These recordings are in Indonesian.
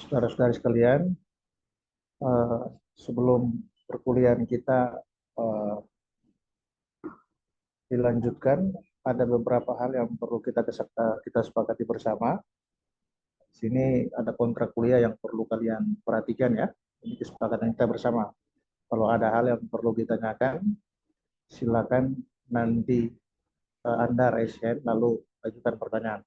Saudara-saudari sekalian, eh, sebelum perkuliahan kita eh, dilanjutkan, ada beberapa hal yang perlu kita sepakati bersama. Di sini ada kontrak kuliah yang perlu kalian perhatikan ya. Ini kesepakatan kita bersama. Kalau ada hal yang perlu ditanyakan, silakan nanti Anda raise hand lalu ajukan pertanyaan.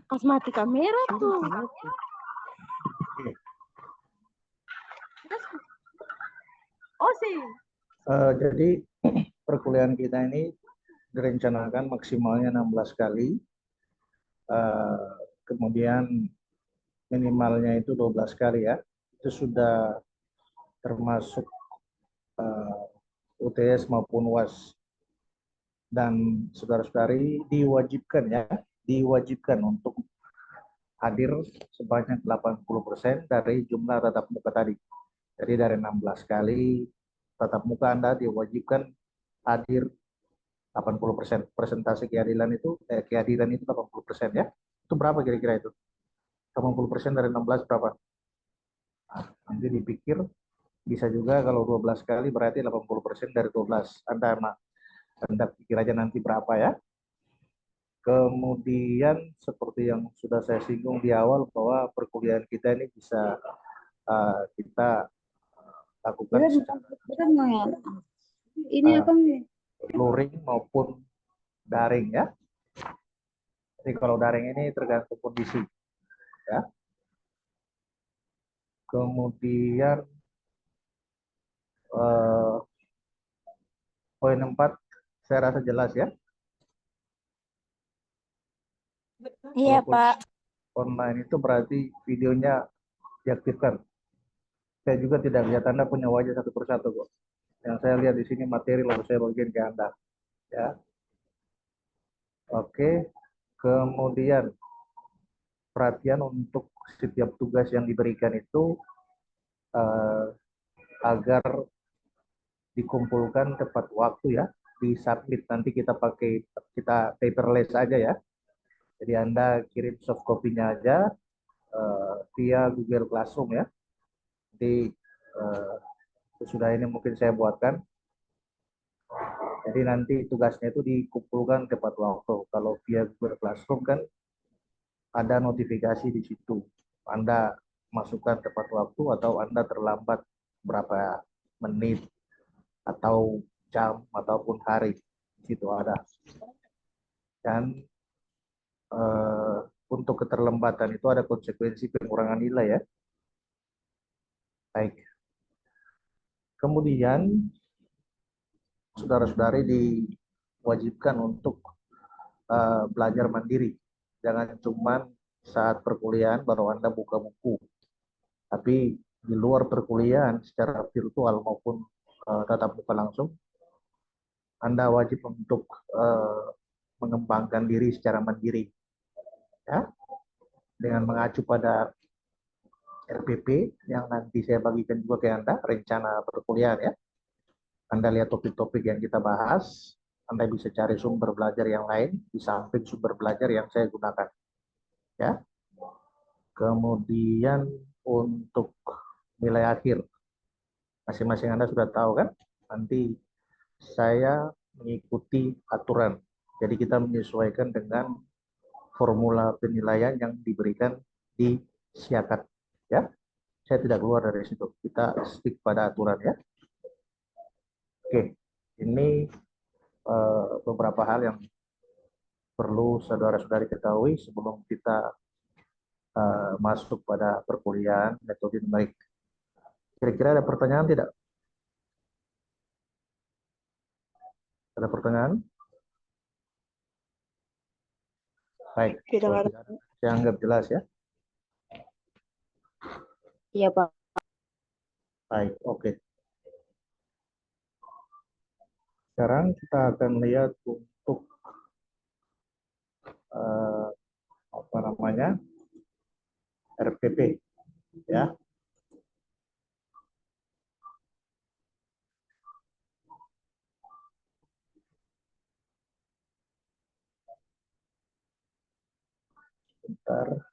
Pas mati kamera tuh. Oke. Oh sih. Jadi perkuliahan kita ini direncanakan maksimalnya 16 kali. Kemudian minimalnya itu 12 kali ya. Itu sudah termasuk UTS maupun UAS. Dan saudara-saudari diwajibkan untuk hadir sebanyak 80% dari jumlah tatap muka tadi. Jadi dari 16 kali tatap muka Anda diwajibkan hadir 80%. Persentase kehadiran itu 80% ya. Itu berapa kira-kira itu? 80% dari 16 berapa? Nah, nanti dipikir bisa juga kalau 12 kali berarti 80% dari 12. Anda pikir aja nanti berapa ya. Kemudian seperti yang sudah saya singgung di awal bahwa perkuliahan kita ini bisa kita lakukan secara Ini apa? luring maupun daring ya. Jadi kalau daring ini tergantung kondisi ya. Kemudian poin 4 saya rasa jelas ya. Iya, Kalau Pak. online itu berarti videonya diaktifkan. Saya juga tidak lihat Anda punya wajah satu persatu kok. Yang saya lihat di sini materi lalu saya bagiin ke Anda. Ya. Oke. Kemudian perhatian untuk setiap tugas yang diberikan itu eh, agar dikumpulkan tepat waktu ya, disubmit nanti kita paperless aja ya. Jadi Anda kirim soft copy-nya aja via Google Classroom ya. Jadi sesudah ini mungkin saya buatkan. Jadi nanti tugasnya itu dikumpulkan tepat waktu. Kalau via Google Classroom kan ada notifikasi di situ. Anda masukkan tepat waktu atau Anda terlambat berapa menit atau jam ataupun hari. Di situ ada. Dan untuk keterlambatan itu ada konsekuensi pengurangan nilai ya. Baik. Kemudian saudara-saudari diwajibkan untuk belajar mandiri. Jangan cuma saat perkuliahan baru Anda buka buku. Tapi di luar perkuliahan secara virtual maupun tatap muka langsung, Anda wajib untuk mengembangkan diri secara mandiri. Ya, dengan mengacu pada RPP yang nanti saya bagikan juga ke Anda, rencana perkuliahan ya. Anda lihat topik-topik yang kita bahas, Anda bisa cari sumber belajar yang lain di samping sumber belajar yang saya gunakan. Ya. Kemudian untuk nilai akhir, masing-masing Anda sudah tahu kan? Nanti saya mengikuti aturan. Jadi kita menyesuaikan dengan formula penilaian yang diberikan di Siakat. Ya, saya tidak keluar dari situ. Kita stick pada aturan ya. Oke, ini beberapa hal yang perlu saudara-saudari ketahui sebelum kita masuk pada perkuliahan metode numerik. Kira-kira ada pertanyaan tidak? Ada pertanyaan? Baik, saya anggap jelas ya. Iya, Pak. Baik, oke. Sekarang kita akan lihat untuk namanya RPP ya. Bentar.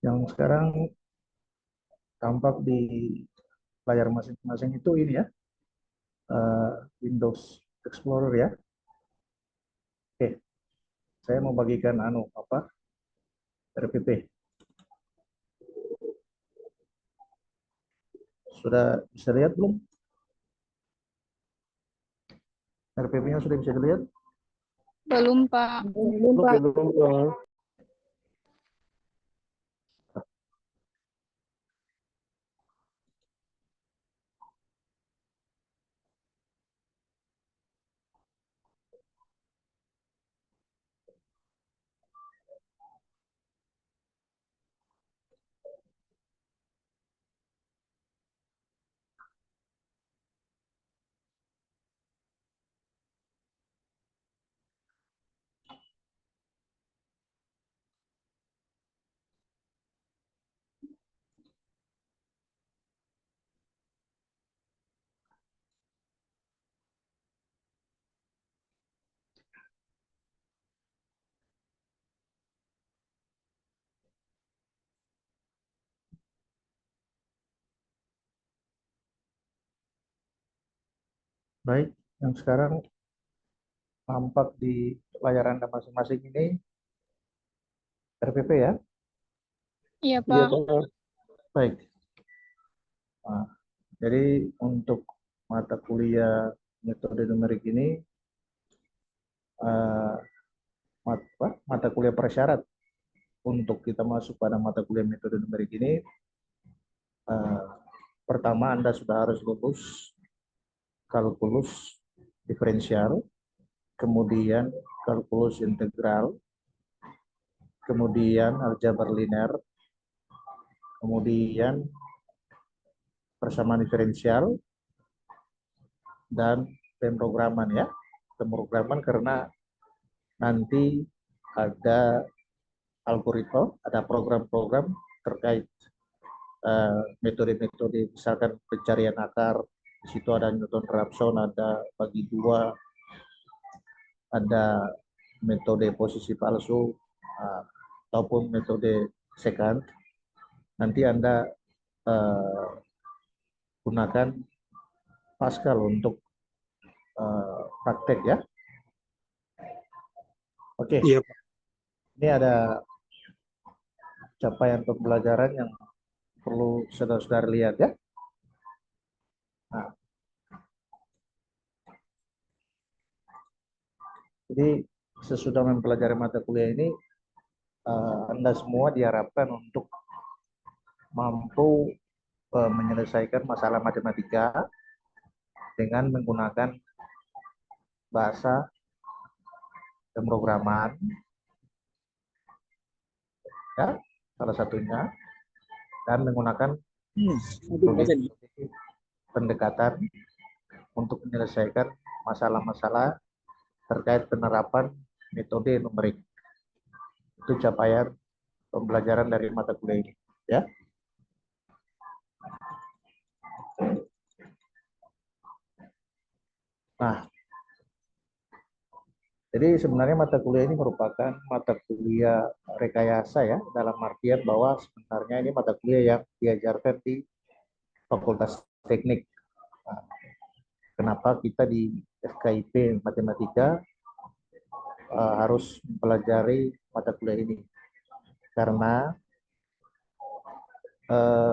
Yang sekarang tampak di layar masing-masing itu ini ya, Windows Explorer ya. Oke, saya mau bagikan RPP. Sudah bisa lihat belum? RPP-nya sudah bisa dilihat? Belum, Pak. Belum, Pak. Baik, yang sekarang tampak di layar Anda masing-masing ini RPP ya. Iya, Iya, Pak. Pak. Baik. Nah, jadi untuk mata kuliah metode numerik ini eh, mata kuliah persyarat untuk kita masuk pada mata kuliah metode numerik ini, eh, pertama Anda sudah harus lulus kalkulus diferensial, kemudian kalkulus integral, kemudian aljabar linear, kemudian persamaan diferensial, dan pemrograman ya. Pemrograman karena nanti ada algoritma, ada program-program terkait metode-metode, misalkan pencarian akar, di situ ada Newton-Raphson, ada bagi dua, ada metode posisi palsu, ataupun metode secant. Nanti Anda gunakan Pascal untuk praktek ya. Oke. Iya, Pak. Ini ada capaian pembelajaran yang perlu saudara-saudara lihat ya. Nah, jadi sesudah mempelajari mata kuliah ini, Anda semua diharapkan untuk mampu menyelesaikan masalah matematika dengan menggunakan bahasa pemrograman, ya, salah satunya, dan menggunakan pendekatan untuk menyelesaikan masalah-masalah terkait penerapan metode numerik. Itu capaian pembelajaran dari mata kuliah ini, ya. Nah, jadi sebenarnya mata kuliah ini merupakan mata kuliah rekayasa ya, dalam artian bahwa sebenarnya ini mata kuliah yang diajarkan di Fakultas Teknik. Nah, kenapa kita di FKIP Matematika harus mempelajari mata kuliah ini? Karena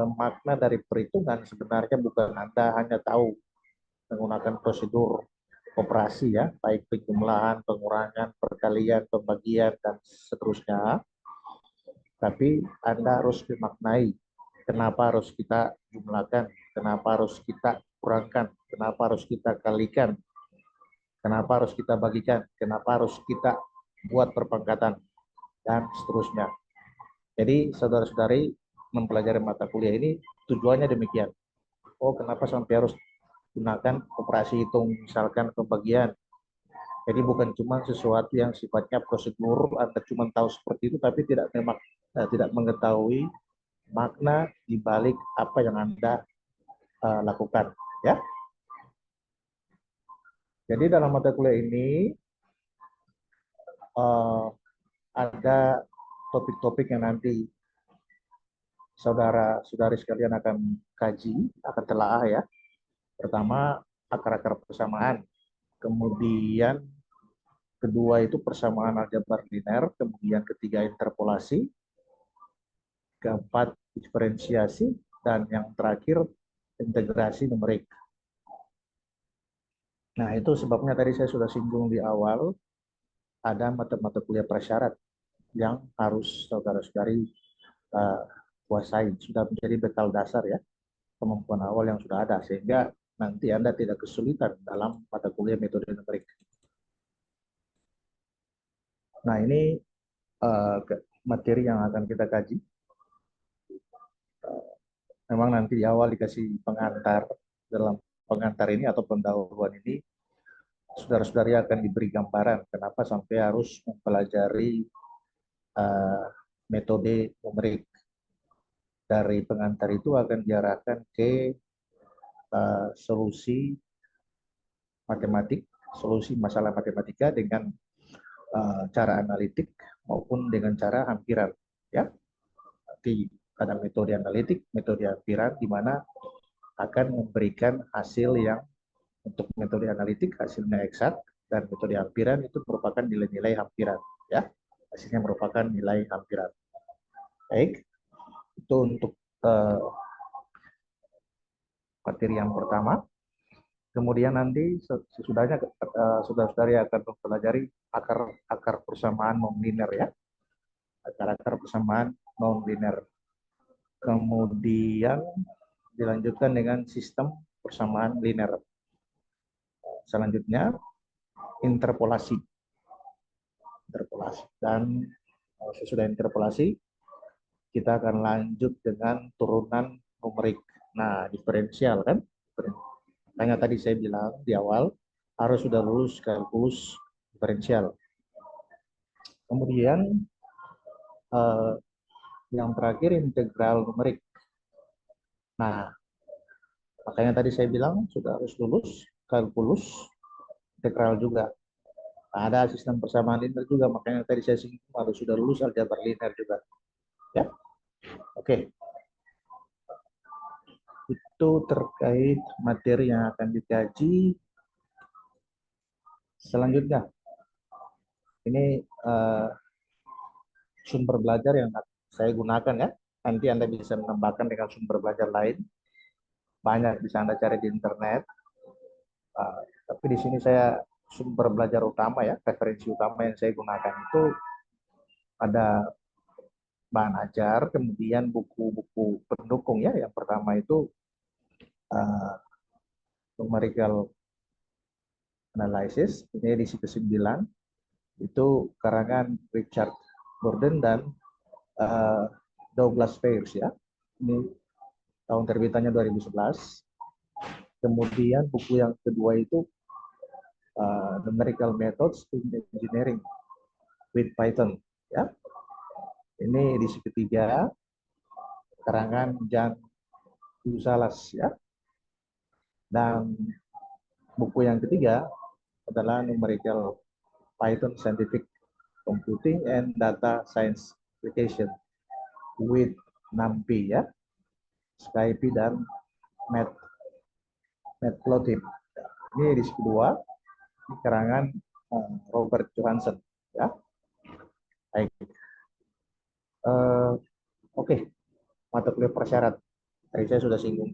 makna dari perhitungan sebenarnya bukan Anda hanya tahu menggunakan prosedur operasi ya, baik penjumlahan, pengurangan, perkalian, pembagian, dan seterusnya. Tapi Anda harus dimaknai kenapa harus kita jumlahkan, kenapa harus kita kurangkan, kenapa harus kita kalikan. kenapa harus kita bagikan, kenapa harus kita buat perpangkatan, dan seterusnya. Jadi saudara-saudari mempelajari mata kuliah ini tujuannya demikian. Oh, kenapa sampai harus gunakan operasi hitung misalkan pembagian. Jadi bukan cuma sesuatu yang sifatnya prosedur, Anda cuma tahu seperti itu tapi tidak mengetahui makna di balik apa yang Anda lakukan, ya. Jadi dalam mata kuliah ini ada topik-topik yang nanti saudara-saudari sekalian akan kaji, akan telaah ya. Pertama, akar-akar persamaan. Kemudian kedua itu persamaan aljabar linear, kemudian ketiga interpolasi, keempat diferensiasi, dan yang terakhir integrasi numerik. Nah, itu sebabnya tadi saya sudah singgung di awal, ada mata-mata kuliah prasyarat yang harus saudara-saudari kuasai, sudah menjadi bekal dasar ya, kemampuan awal yang sudah ada, sehingga nanti Anda tidak kesulitan dalam mata kuliah metode numerik. Nah, ini materi yang akan kita kaji. Memang nanti di awal dikasih pengantar, dalam pengantar ini atau pendahuluan ini, saudara-saudari akan diberi gambaran kenapa sampai harus mempelajari metode numerik. Dari pengantar itu akan diarahkan ke solusi matematik, solusi masalah matematika dengan cara analitik maupun dengan cara hampiran, ya. Nanti ada metode analitik, metode hampiran, di mana akan memberikan hasil yang untuk metode analitik hasilnya eksak, dan metode hampiran itu merupakan nilai-nilai hampiran, ya. Hasilnya merupakan nilai hampiran. Baik, itu untuk materi yang pertama. Kemudian nanti sesudahnya saudara-saudari akan mempelajari akar persamaan non-linear ya. Akar persamaan non-linear. Kemudian dilanjutkan dengan sistem persamaan linear. Selanjutnya interpolasi. Dan sesudah interpolasi kita akan lanjut dengan turunan numerik. Nah, diferensial kan? Makanya tadi saya bilang di awal harus sudah lulus kalkulus diferensial. Kemudian yang terakhir integral numerik. Nah, makanya tadi saya bilang sudah harus lulus kalkulus integral juga. Nah, ada sistem persamaan linear juga, makanya tadi saya singgung harus sudah lulus aljabar linear juga. Ya, oke. Itu terkait materi yang akan dikaji. Selanjutnya, ini sumber belajar yang saya gunakan ya. Nanti Anda bisa menambahkan dengan sumber belajar lain. Banyak bisa Anda cari di internet. Tapi di sini saya sumber belajar utama ya, referensi utama yang saya gunakan itu ada bahan ajar, kemudian buku-buku pendukung ya. Yang pertama itu numerical analysis, ini edisi ke-9, itu karangan Richard Burden dan Douglas Fair's ya. Ini tahun terbitannya 2011. Kemudian buku yang kedua itu Numerical Methods in Engineering with Python ya. Ini edisi ketiga karangan Jan Gusalas ya. Dan buku yang ketiga adalah Numerical Python Scientific Computing and Data Science Application with NumPy ya, SciPy dan Matplotlib. Ini edisi kedua, di karangan Robert Johansen ya. Baik. Oke. Mata kuliah persyarat. Tadi saya sudah singgung.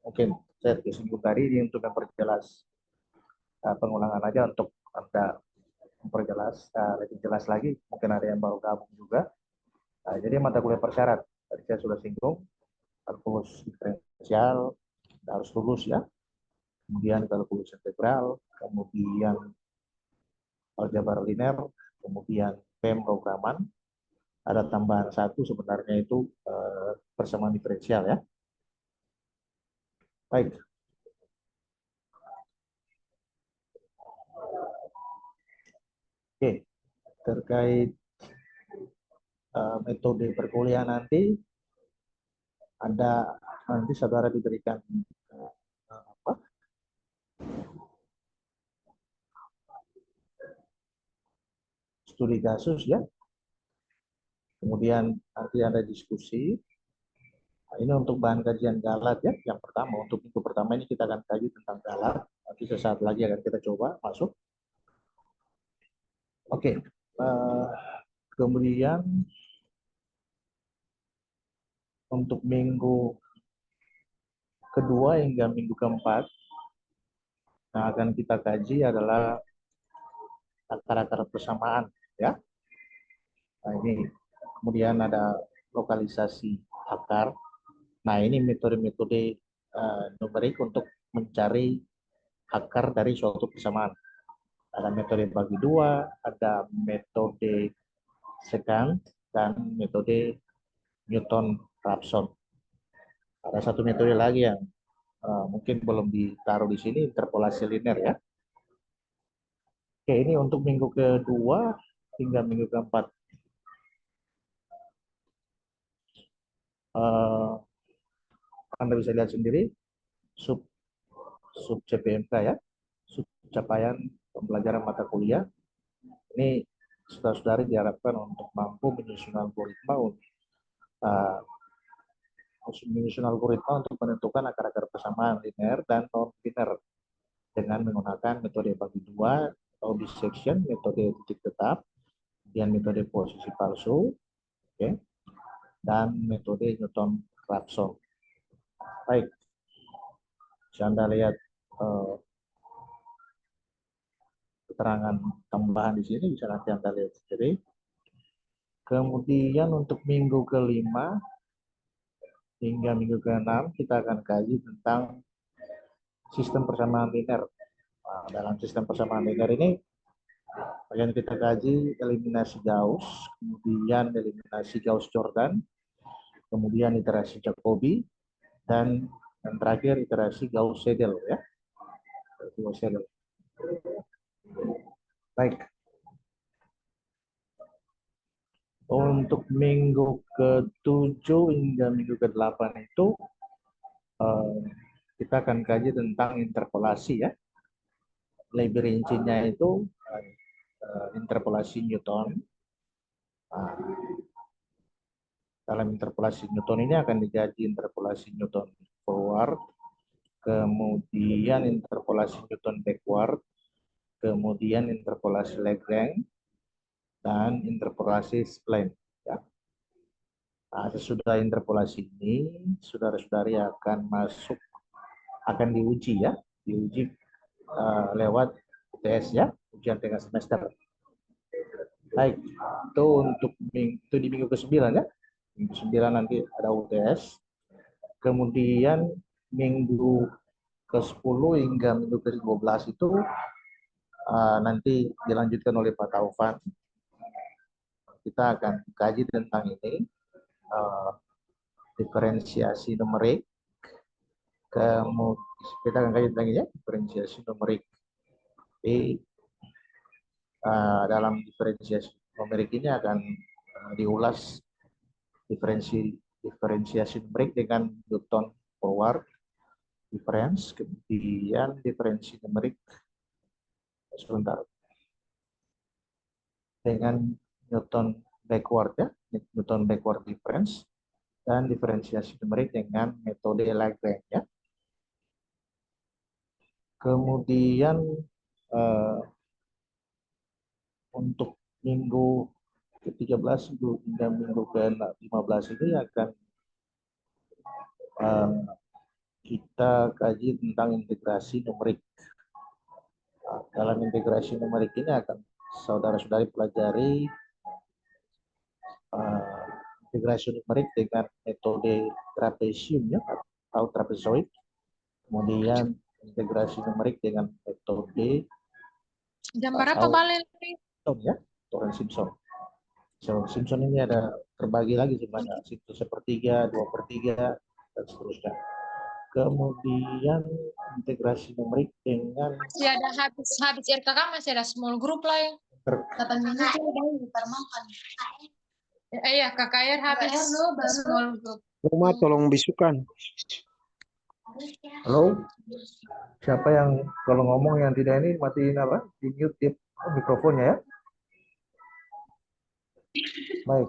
Mungkin saya sudah singgung tadi ini untuk memperjelas pengulangan aja untuk Anda memperjelas lebih jelas lagi. Mungkin ada yang baru gabung juga. Jadi mata kuliah persyarat tadi saya sudah singgung, kalkulus diferensial harus lulus ya. kemudian kalkulus integral, kemudian aljabar linear, kemudian pemrograman. Ada tambahan satu sebenarnya itu persamaan diferensial ya. Baik. Oke, terkait metode perkuliahan nanti nanti saudara diberikan studi kasus ya. Kemudian nanti ada diskusi. Nah, ini untuk bahan kajian galat ya. Yang pertama, untuk minggu pertama ini kita akan kaji tentang galat. Nanti sesaat lagi akan kita coba masuk. Oke. Kemudian untuk minggu kedua hingga minggu keempat yang akan kita kaji adalah akar-akar persamaan ya. Nah, ini kemudian ada lokalisasi akar. Nah, ini metode-metode numerik untuk mencari akar dari suatu persamaan. Ada metode bagi dua, ada metode sekant, dan metode Newton-Raphson. Ada satu metode lagi yang mungkin belum ditaruh di sini, interpolasi linear ya. Oke, ini untuk minggu kedua hingga minggu keempat. Anda bisa lihat sendiri sub CPMK ya, sub capaian pembelajaran mata kuliah. Ini saudara-saudari diharapkan untuk mampu menyusun algoritma untuk menentukan akar-akar persamaan linear dan non-linear dengan menggunakan metode bagi dua atau dissection, metode titik tetap, kemudian metode posisi palsu, dan metode Newton-Raphson. Baik, bisa Anda lihat keterangan tambahan di sini, bisa nanti Anda lihat sendiri. Kemudian untuk minggu kelima hingga minggu ke-6 kita akan kaji tentang sistem persamaan linear. Nah, dalam sistem persamaan linear ini bagian kita kaji eliminasi Gauss, kemudian eliminasi Gauss-Jordan, kemudian iterasi Jacobi, dan yang terakhir iterasi Gauss-Seidel ya. Gauss-Seidel. Baik. Untuk minggu ke-7 hingga minggu ke-8 itu kita akan kaji tentang interpolasi ya. Lebih rincinya itu interpolasi Newton. Dalam interpolasi Newton ini akan digaji interpolasi Newton forward, kemudian interpolasi Newton backward, kemudian interpolasi Lagrange, dan interpolasi spline. Ya. Nah, sesudah interpolasi ini, saudara-saudari akan diuji ya, diuji lewat UTS ya, ujian tengah semester. Baik, itu untuk di minggu ke-9 ya. Minggu 9 nanti ada UTS. Kemudian minggu ke-10 hingga minggu ke-12 itu nanti dilanjutkan oleh Pak Taufan. Kita akan kaji tentang ini, diferensiasi numerik. Kemudian kita akan kaji tentang ini ya, diferensiasi numerik. Jadi dalam diferensiasi numerik ini akan diulas diferensiasi numerik dengan Newton forward difference, kemudian diferensi numerik dengan Newton backward ya, Newton backward difference, dan diferensiasi numerik dengan metode Lagrange ya. Kemudian untuk minggu ke-13 hingga minggu ke-15 ini akan kita kaji tentang integrasi numerik. Nah, dalam integrasi numerik ini akan saudara-saudari pelajari integrasi numerik dengan metode trapesium ya, atau trapezoid, kemudian integrasi numerik dengan metode Gambar apa atau Balen? Simpson ya, Torrent Simpson. So, Simpson ini ada terbagi lagi sebenarnya, Simpson sepertiga, 2/3, dan seterusnya. Kemudian integrasi numerik dengan Masih ada habis RKK masih ada small group lah yang 8 menit itu udah dipermakan. Iya, KKR habis small group. Rumah tolong bisukan. halo, siapa yang kalau ngomong yang tidak ini matiin apa? Di mute mikrofonnya ya. Baik.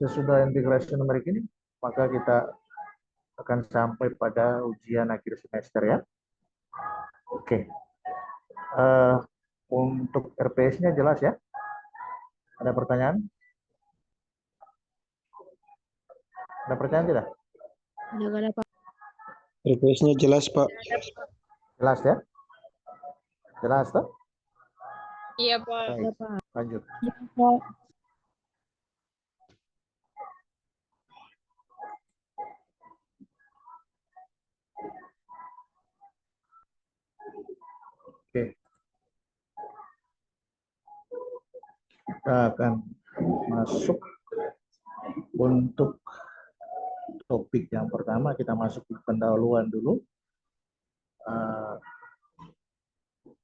Sesudah integrasi numerik ini, maka kita akan sampai pada ujian akhir semester ya. Oke. Untuk RPS-nya jelas ya? Ada pertanyaan? Ada pertanyaan tidak? Udah ada Pak. RPS-nya jelas, Pak. Jelas ya? Jelas toh? Iya, Pak. Baik, lanjut. Pak. Oke. Kita akan masuk untuk topik yang pertama. Kita masuk ke pendahuluan dulu.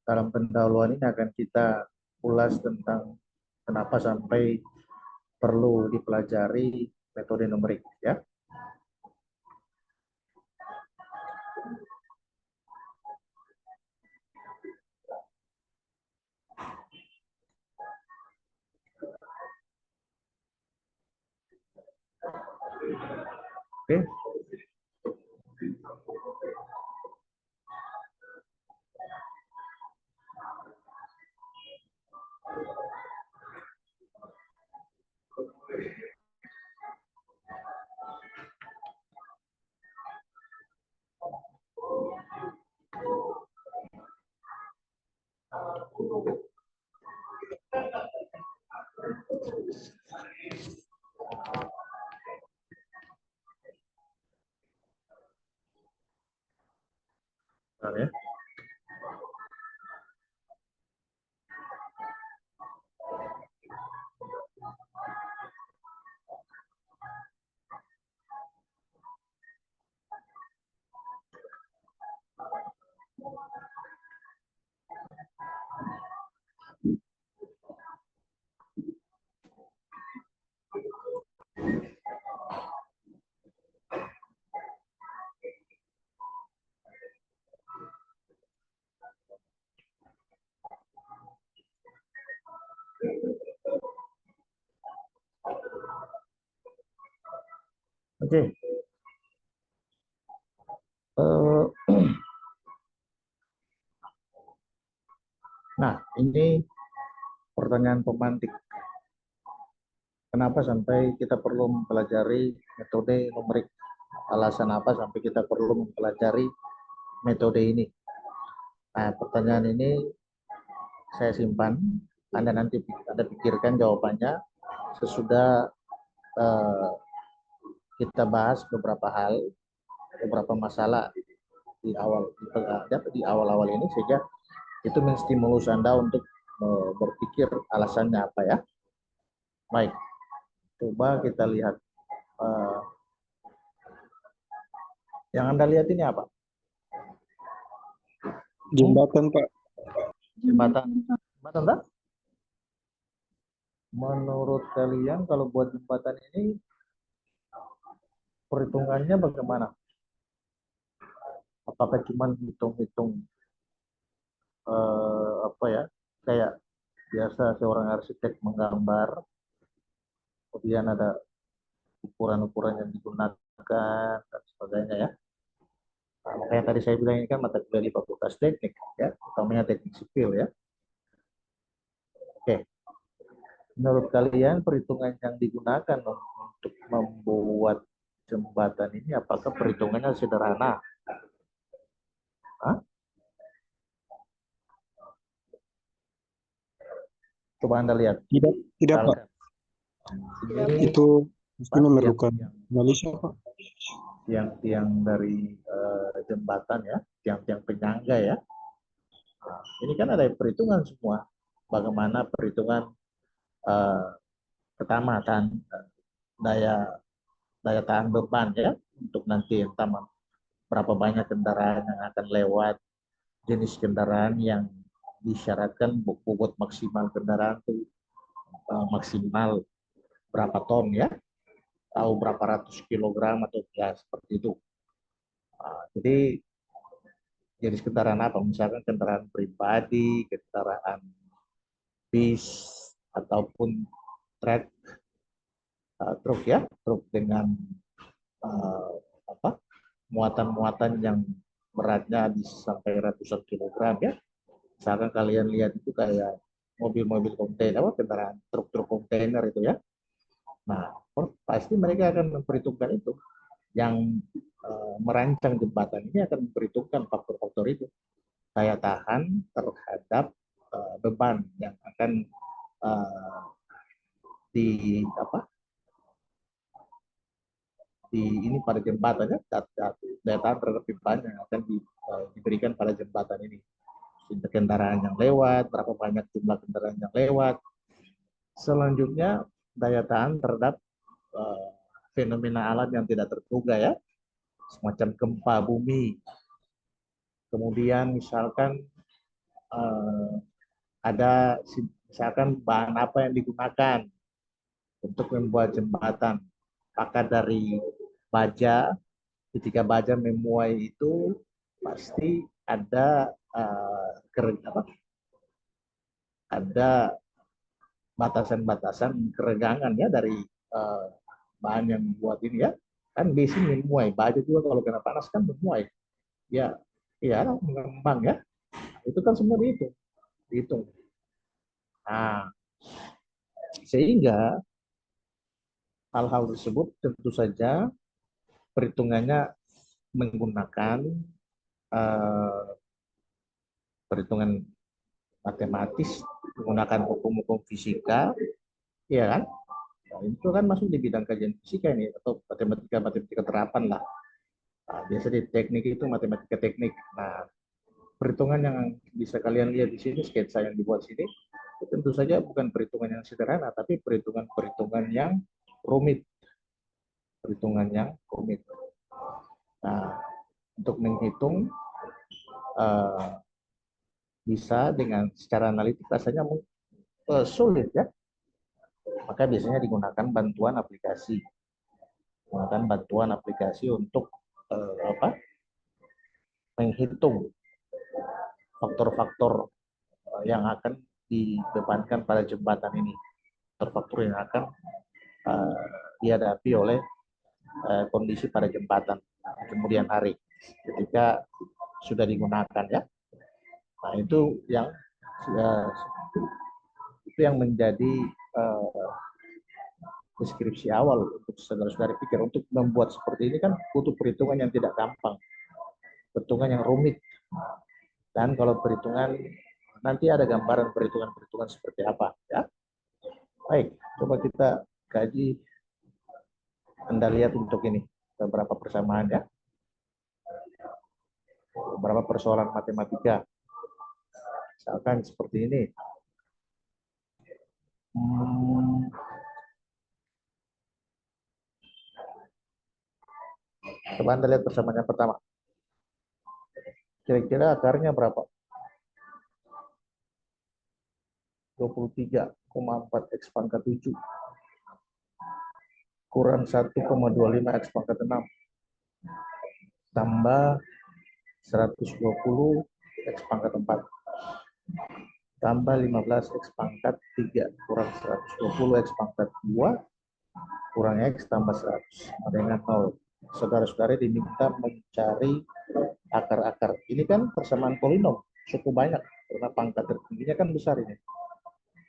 Dalam pendahuluan ini akan kita ulas tentang kenapa sampai perlu dipelajari metode numerik ya. Oke. Bentar ya. Oke. Nah, ini pertanyaan pemantik. Kenapa sampai kita perlu mempelajari metode numerik? Alasan apa sampai kita perlu mempelajari metode ini? Nah, pertanyaan ini saya simpan. Anda nanti pikirkan jawabannya sesudah kita bahas beberapa hal, beberapa masalah di awal-awal ini, sehingga itu menstimulus Anda untuk berpikir alasannya apa ya. Baik, coba kita lihat. Yang Anda lihat ini apa? Jembatan, Pak. Jembatan. Jembatan, tak? Menurut kalian kalau buat jembatan ini perhitungannya bagaimana? Apakah cuma hitung-hitung apa ya, kayak biasa seorang arsitek menggambar, kemudian ada ukuran-ukuran yang digunakan dan sebagainya ya. Nah, makanya tadi saya bilang ini kan mata kuliah di Fakultas Teknik ya, utamanya teknik sipil ya. Oke. Menurut kalian perhitungan yang digunakan untuk membuat jembatan ini apakah perhitungannya sederhana? Hah? Coba Anda lihat. Tidak, Pak. Ini Itu pasti Pak, memerlukan yang analisa, Pak. tiang-tiang dari jembatan ya, tiang-tiang penyangga ya. Nah, ini kan ada perhitungan semua. Bagaimana perhitungan ketamatan, daya daya tahan beban ya, untuk nanti entah berapa banyak kendaraan yang akan lewat, jenis kendaraan yang disyaratkan bobot maksimal kendaraan itu maksimal berapa ton ya, atau berapa ratus kilogram atau ya seperti itu. Jadi jenis kendaraan apa? Misalkan kendaraan pribadi, kendaraan bis, ataupun truk ya, truk dengan muatan-muatan yang beratnya bisa sampai ratusan kilogram ya. Misalkan kalian lihat itu kayak mobil-mobil kontainer, kendaraan truk-truk kontainer itu ya. Nah, pasti mereka akan memperhitungkan itu. Yang merancang jembatan ini akan memperhitungkan faktor-faktor itu. Daya tahan terhadap beban yang akan di ini pada jembatannya, daya tahan terhadap beban yang akan diberikan pada jembatan ini. Kendaraan yang lewat, berapa banyak jumlah kendaraan yang lewat. Selanjutnya daya tahan terhadap fenomena alam yang tidak terduga ya, semacam gempa bumi. Kemudian misalkan ada misalkan bahan apa yang digunakan untuk membuat jembatan. Apakah dari baja, ketika baja memuai itu pasti ada ada batasan-batasan keregangan ya dari bahan yang dibuat ini ya. Kan biasanya memuai, baja juga kalau kena panas kan memuai. Ya, mengembang ya. Itu kan semua dihitung. Nah, sehingga hal-hal tersebut tentu saja perhitungannya menggunakan perhitungan matematis, menggunakan hukum-hukum fisika, ya kan? Nah, itu kan masuk di bidang kajian fisika ini, atau matematika terapan lah. Nah, biasa di teknik itu matematika teknik. Nah, perhitungan yang bisa kalian lihat di sini, sketsa yang dibuat sini, tentu saja bukan perhitungan yang sederhana, tapi perhitungan yang rumit. Perhitungan yang rumit. Nah, untuk menghitung bisa dengan secara analitik rasanya sulit ya. Maka biasanya digunakan bantuan aplikasi. Menggunakan bantuan aplikasi untuk menghitung faktor-faktor yang akan dibebankan pada jembatan ini. Faktor-faktor yang akan dihadapi oleh kondisi pada jembatan kemudian hari ketika sudah digunakan ya. Nah, itu yang menjadi deskripsi awal untuk saudara-saudara pikir. Untuk membuat seperti ini kan butuh perhitungan yang tidak gampang, perhitungan yang rumit. Dan kalau perhitungan, nanti ada gambaran perhitungan-perhitungan seperti apa ya. Baik, coba kita kaji. Anda lihat untuk ini beberapa persamaan ya, beberapa persoalan matematika. Misalkan seperti ini. Coba Anda lihat persamaan yang pertama. Kira-kira akarnya berapa? 23,4 X pangkat 7 kurang 1,25 X pangkat 6 tambah 120 X pangkat 4 tambah 15 X pangkat 3 kurang 120 X pangkat 2 kurang X tambah 100 dengan 0. Saudara-saudara diminta mencari akar-akar. Ini kan persamaan polinom cukup banyak karena pangkat tertingginya kan besar ini,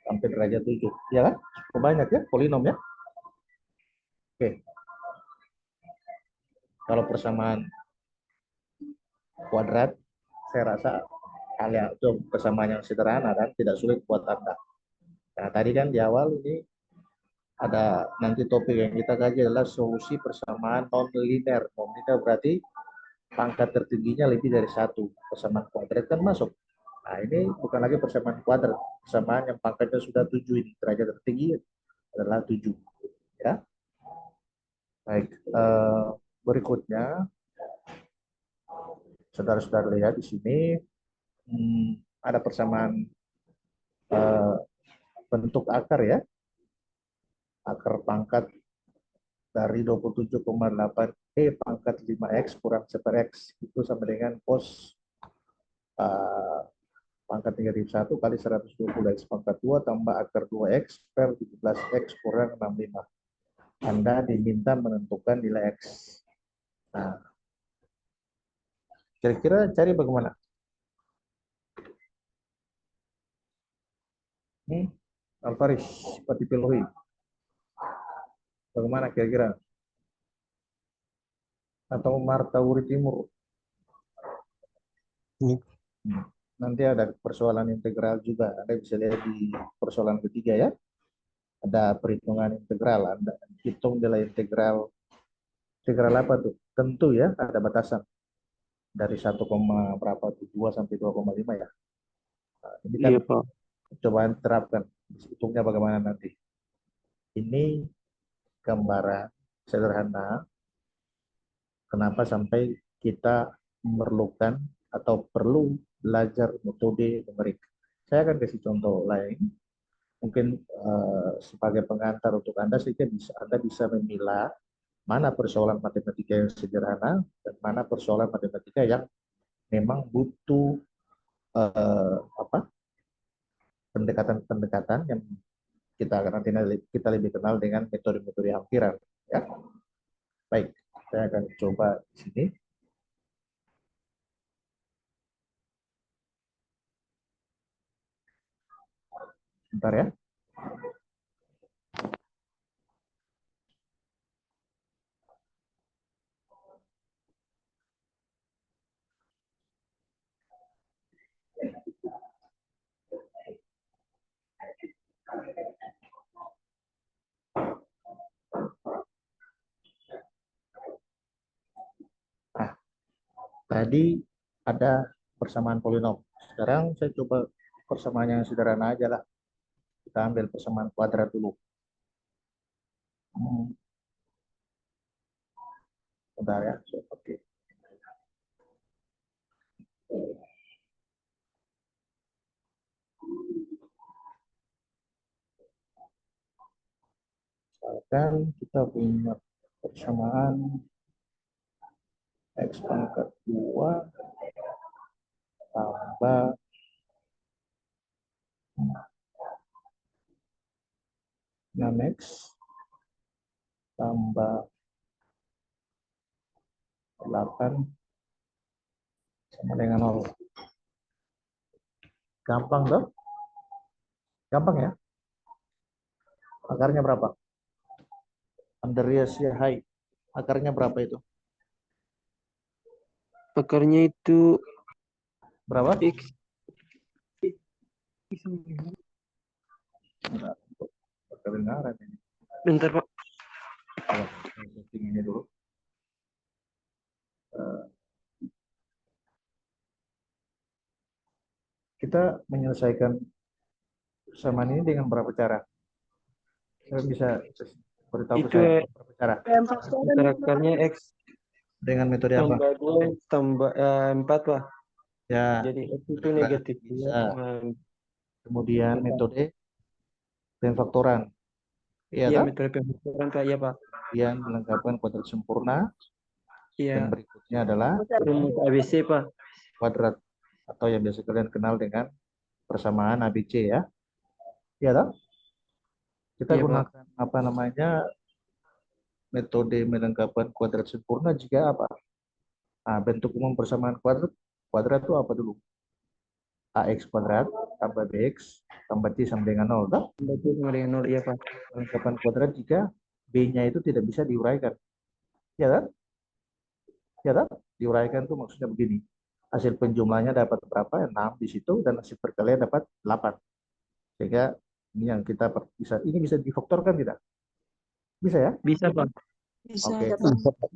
sampai derajat 7 ya kan, cukup banyak ya polinom ya. Oke, kalau persamaan kuadrat saya rasa itu persamaan yang sederhana dan tidak sulit buat Anda. Nah, tadi kan di awal ini ada nanti topik yang kita kaji adalah solusi persamaan non-linear. Non-linear berarti pangkat tertingginya lebih dari satu. Persamaan kuadrat kan masuk. Nah, ini bukan lagi persamaan kuadrat. Persamaan yang pangkatnya sudah 7 ini. Derajat tertinggi adalah 7. Ya. Baik. Berikutnya, saudara-saudara lihat di sini ada persamaan bentuk akar ya. Akar pangkat dari 27,8 pangkat 5x kurang 1x itu sama dengan cos pangkat negatif 1 kali 120x pangkat 2 tambah akar 2x per 17x kurang 65. Anda diminta menentukan nilai x. Nah, kira-kira cari bagaimana? Alvaris, seperti Pilohi. Bagaimana kira-kira? Atau Marta Wuri Timur? Nanti ada persoalan integral juga. Anda bisa lihat di persoalan ketiga ya. Ada perhitungan integral. Anda hitung nilai integral. Integral apa tuh? Tentu ya, ada batasan. Dari 1, berapa tuh? 2 sampai 2,5 ya. Nah, ini kan Iya, Pak. cobaan terapkan. Hitungnya bagaimana nanti? Ini gambaran sederhana kenapa sampai kita memerlukan atau perlu belajar metode numerik. Saya akan kasih contoh lain, mungkin sebagai pengantar untuk Anda, sehingga Anda bisa memilah mana persoalan matematika yang sederhana dan mana persoalan matematika yang memang butuh pendekatan-pendekatan yang kita lebih kenal dengan metode-metode hampiran. Ya. Baik, saya akan coba di sini. Bentar ya. Nah, tadi ada persamaan polinom. Sekarang saya coba persamaan yang sederhana aja lah. Kita ambil persamaan kuadrat dulu. Bentar ya. Oke. Misalkan kita punya persamaan x pangkat 2 tambah 6x tambah 8 sama dengan 0. Gampang dong? Gampang ya? Akarnya berapa? Andreas ya, hai. Akarnya berapa itu? Akarnya itu Berapa? X. Enggak, kedengaran ini. Bentar, Pak. Setting ini dulu. Kita menyelesaikan persamaan ini dengan berapa cara? Saya bisa beritahu Itu saya berapa cara? akarnya X Dengan metode apa? tambah 2 tambah 4, Pak. Ya, Jadi X itu negatif 2. bisa. Kemudian metode pemfaktoran. Iya, Iya, kan? metode pemfaktoran, Pak. Iya, Pak. Kemudian melengkapkan kuadrat sempurna. Iya. Dan berikutnya adalah Rumus ABC, Pak. kuadrat atau yang biasa kalian kenal dengan persamaan ABC ya. Iya, kan? Kita Iya, Pak. gunakan apa namanya metode melengkapkan kuadrat sempurna jika apa? Nah, bentuk umum persamaan kuadrat. Kuadrat itu apa dulu? AX kuadrat tambah BX tambah C sama dengan 0. Kan? Tambah C sama dengan 0, iya, Pak. Melengkapkan kuadrat jika B-nya itu tidak bisa diuraikan. Ya kan? Ya kan? Diuraikan itu maksudnya begini. Hasil penjumlahnya dapat berapa? 6 di situ dan hasil perkalian dapat 8. Sehingga ini yang kita bisa, ini bisa difaktorkan tidak? Bisa ya? Bisa, Pak. Bisa. Oke. Pak.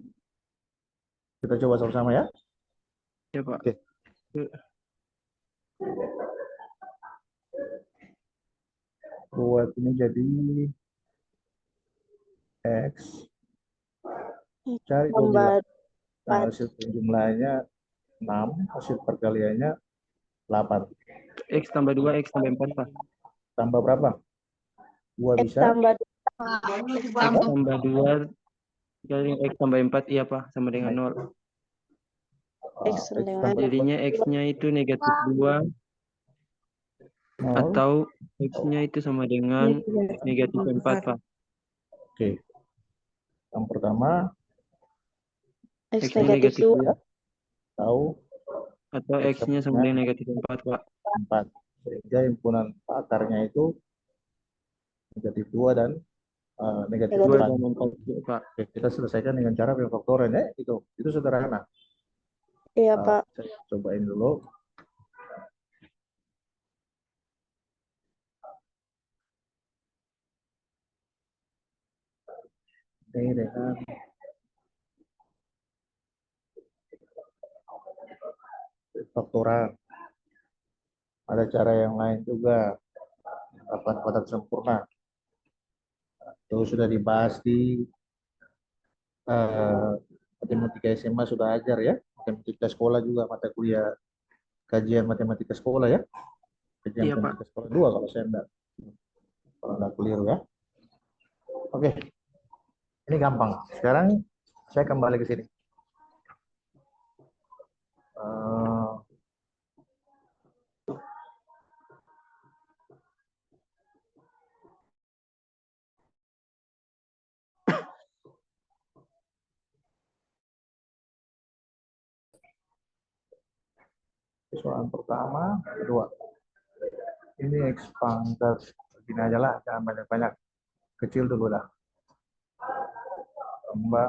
Kita coba sama-sama ya. Ya, Pak. Oke. Buat ini jadi X. Cari Tambah 12. Nah, hasil jumlahnya 6, hasil perkaliannya 8. X tambah 2, X tambah 4, Pak. Tambah berapa? 2 X bisa? tambah X tambah 2 kali X tambah 4, iya, Pak. Sama dengan 0. X dengan Jadinya X-nya itu negatif 2 0. atau X-nya itu sama dengan negatif 4, Pak. Oke. Yang pertama, X X-nya negatif negatif 2. 2 tahu atau X-nya sama dengan negatif 4, Pak. 4. Sehingga himpunan akarnya itu negatif 2 dan negatif 2 4. dan 4, Pak. Oke, kita selesaikan dengan cara pemfaktoran ya. Itu sederhana. Iya, Pak. Saya cobain dulu. Ini dengan faktoran. Ada cara yang lain juga. 8 kuadrat sempurna. Itu sudah dibahas di matematika SMA sudah ajar ya. Matematika sekolah juga mata kuliah kajian matematika sekolah ya. Kajian Iya, Pak. matematika sekolah 2 kalau enggak keliru ya. Oke. Ini gampang. Sekarang saya kembali ke sini. Soalan pertama, kedua. Ini X pangkat begini aja lah, jangan banyak-banyak. Kecil dulu dah. Tambah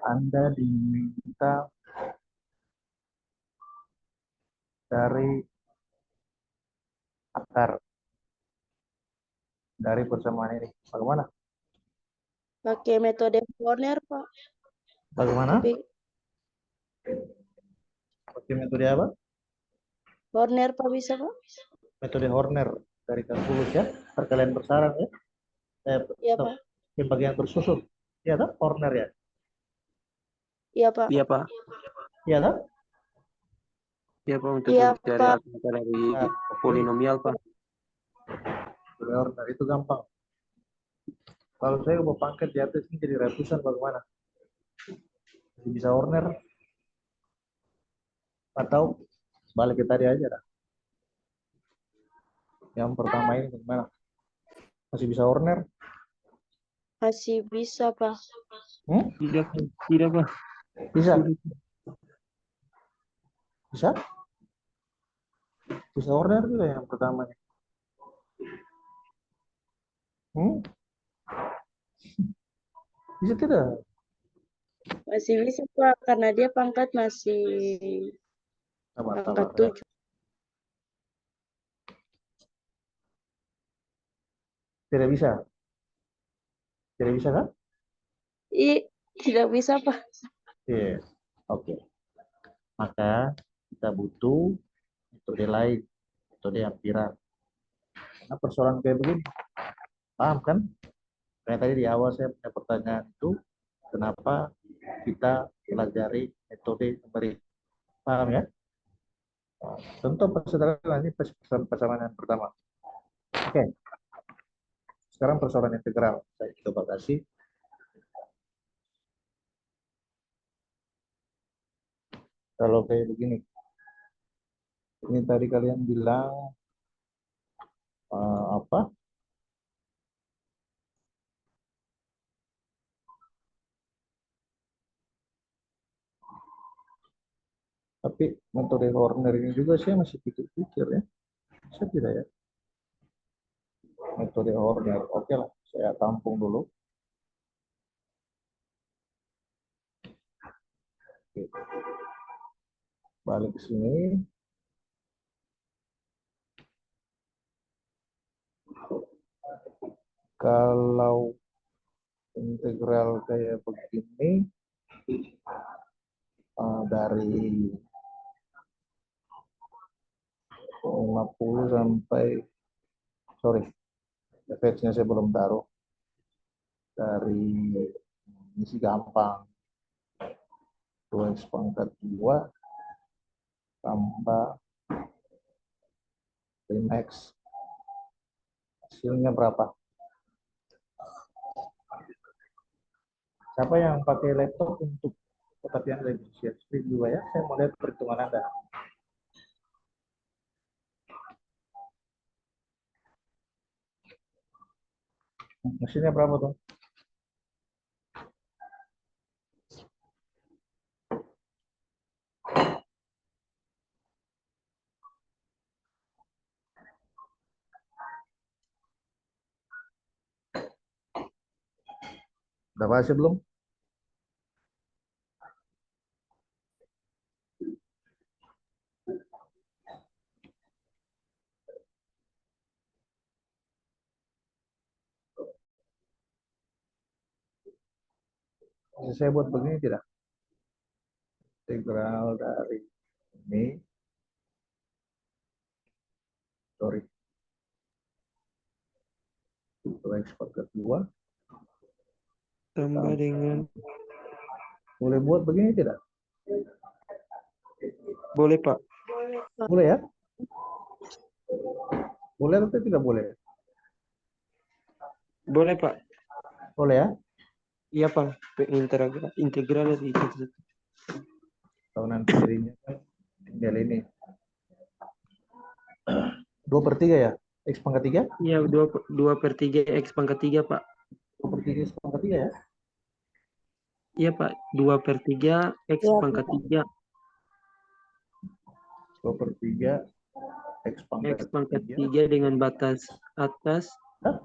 Anda diminta dari akar dari persamaan ini. Bagaimana? Pakai metode Horner, Pak. Bagaimana? Tapi Pakai metode apa? Horner, Pak, bisa, Pak? Metode Horner dari kalkulus ya. Perkalian bersarang ya. Iya, Pak. Pembagian bersusun. Iya kan? Horner ya. Iya, Pak. Iya, Pak. Iya kan? Iya, Pak, untuk Iya, mencari Pak. akar dari Nah, polinomial, Pak. metode Horner itu gampang. Kalau saya mau pangkat di atas ini jadi ratusan bagaimana? Masih bisa Horner? Atau balik ke tadi aja dah. Yang pertama ini bagaimana? Masih bisa Horner? Masih bisa, Pak. Tidak, Pak. Tidak, Pak. Bisa? Bisa? Bisa Horner juga yang pertamanya. Bisa tidak? Masih bisa, Pak. Karena dia pangkat masih Sabar, pangkat sabar. 7. Tidak bisa? Tidak bisa kan? Tidak bisa, Pak. Yes. Oke. Maka kita butuh metode lain, metode ampiran. Karena persoalan kayak begini, paham kan? Kayak tadi di awal saya punya pertanyaan itu, kenapa kita pelajari metode memberi. Paham ya? Nah, contoh persederhanaan ini persamaan yang pertama. Oke. Sekarang persoalan integral. Saya coba kasih. Kalau kayak begini. Ini tadi kalian bilang apa? Tapi metode Horner ini juga saya masih pikir-pikir ya. Saya tidak ya. Metode Horner. Oke lah, saya tampung dulu. Oke. Balik ke sini. Kalau integral kayak begini dari 50 sampai fx-nya saya belum taruh. Dari isi gampang 2x pangkat 2 tambah 5x, hasilnya berapa? Siapa yang pakai laptop untuk pekerjaan lebih share screen juga ya? Saya mau lihat perhitungan Anda. Hasilnya berapa tuh? Udah bahas belum? Bisa saya buat begini tidak? Integral dari ini, sorry, 2x pangkat 2 Tambah dengan boleh buat begini tidak? boleh Pak. Boleh ya? Boleh atau tidak boleh? Boleh Pak. Boleh ya? Iya Pak. Integral itu. Kalau nanti jadinya kan tinggal ini 2/3 ya? X pangkat 3? Iya 2/3 x pangkat 3 Pak. 2/3 X pangkat 3 ya? Iya Pak. 2/3 x Iya, pangkat 3 2/3 X x pangkat pangkat 3. 3 dengan batas atas Hah?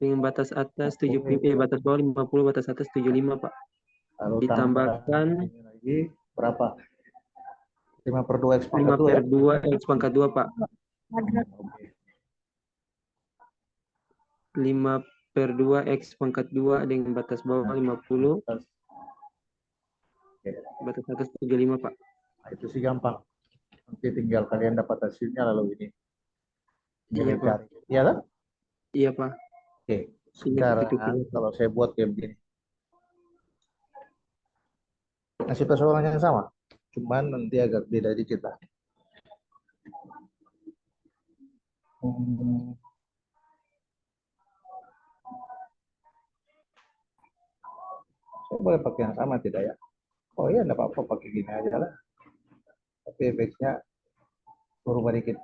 70, batas bawah 50, batas atas 75 Pak. Lalu Ditambahkan ini lagi berapa? 5/2 X pangkat 5 2 per ya? 2 x pangkat 2 Pak. Oke. 5 per 2 x pangkat 2 dengan batas bawah 50, Oke. batas atas 75 Pak. Nah, itu sih gampang. Nanti tinggal kalian dapat hasilnya lalu ini. Iya Pak. Cari. Iya kan? Iya Pak. Oke. Ini Sekarang titik-titik. kalau saya buat kayak begini. Masih persoalan yang sama. Cuman nanti agak beda dikit lah. Saya boleh pakai yang sama tidak ya? Oh iya, enggak apa-apa pakai gini aja lah. Tapi efeknya berubah dikit.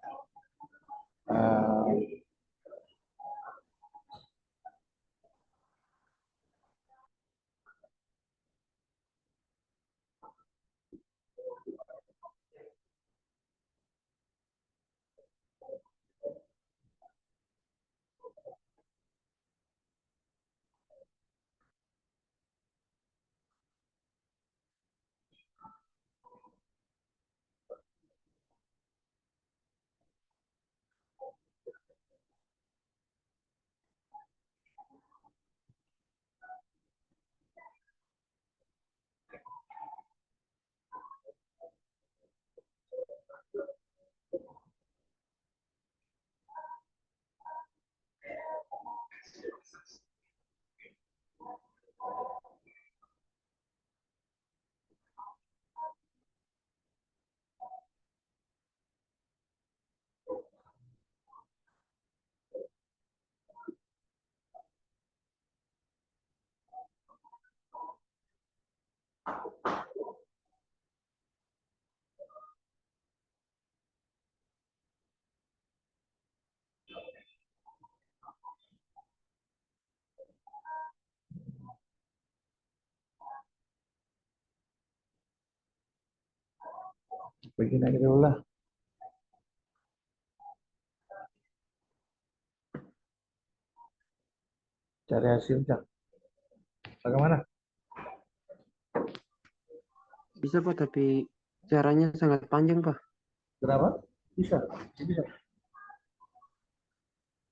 Begini aja dulu lah. Cari hasilnya. Bagaimana? Bisa Pak, tapi caranya sangat panjang Pak. Berapa? Bisa. Bisa.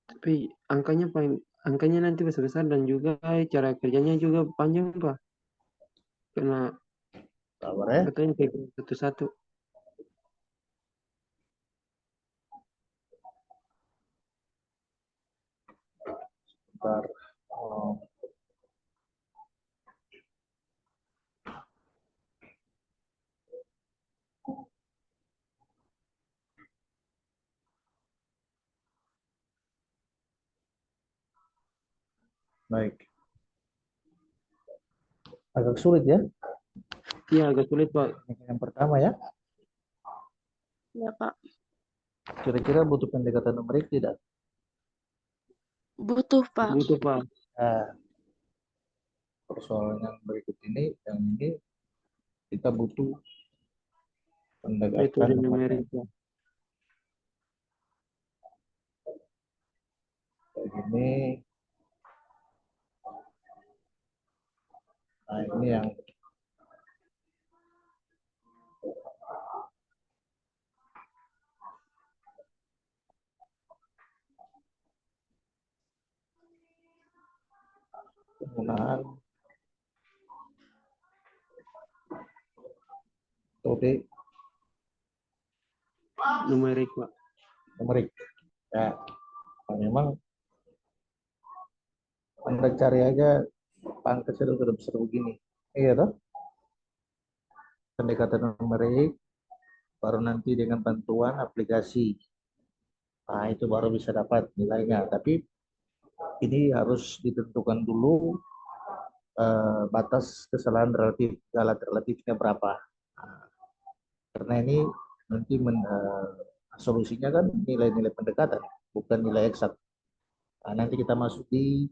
Tapi angkanya nanti besar-besar dan juga cara kerjanya juga panjang Pak. Karena Sabar ya. katanya kayak satu-satu. Bentar. Oh, baik. Agak sulit ya. Iya agak sulit Pak. Yang pertama ya. Ya, Kak. Kira-kira butuh pendekatan numerik tidak? Butuh, Pak. Butuh Pak. Nah, persoalan yang berikut ini, yang ini kita butuh pendekatan Metode numerik. numerik Pak. Kayak gini. Nah, ini yang penggunaan metode Numerik Pak. numerik. Ya, nah, memang Anda cari aja pangkatnya sudah besar begini. Iya toh? Pendekatan numerik, baru nanti dengan bantuan aplikasi. Nah, itu baru bisa dapat nilainya. Tapi ini harus ditentukan dulu batas kesalahan relatif, alat relatifnya berapa. Nah, karena ini nanti solusinya kan nilai-nilai pendekatan, bukan nilai eksak. Nah, nanti kita masuk di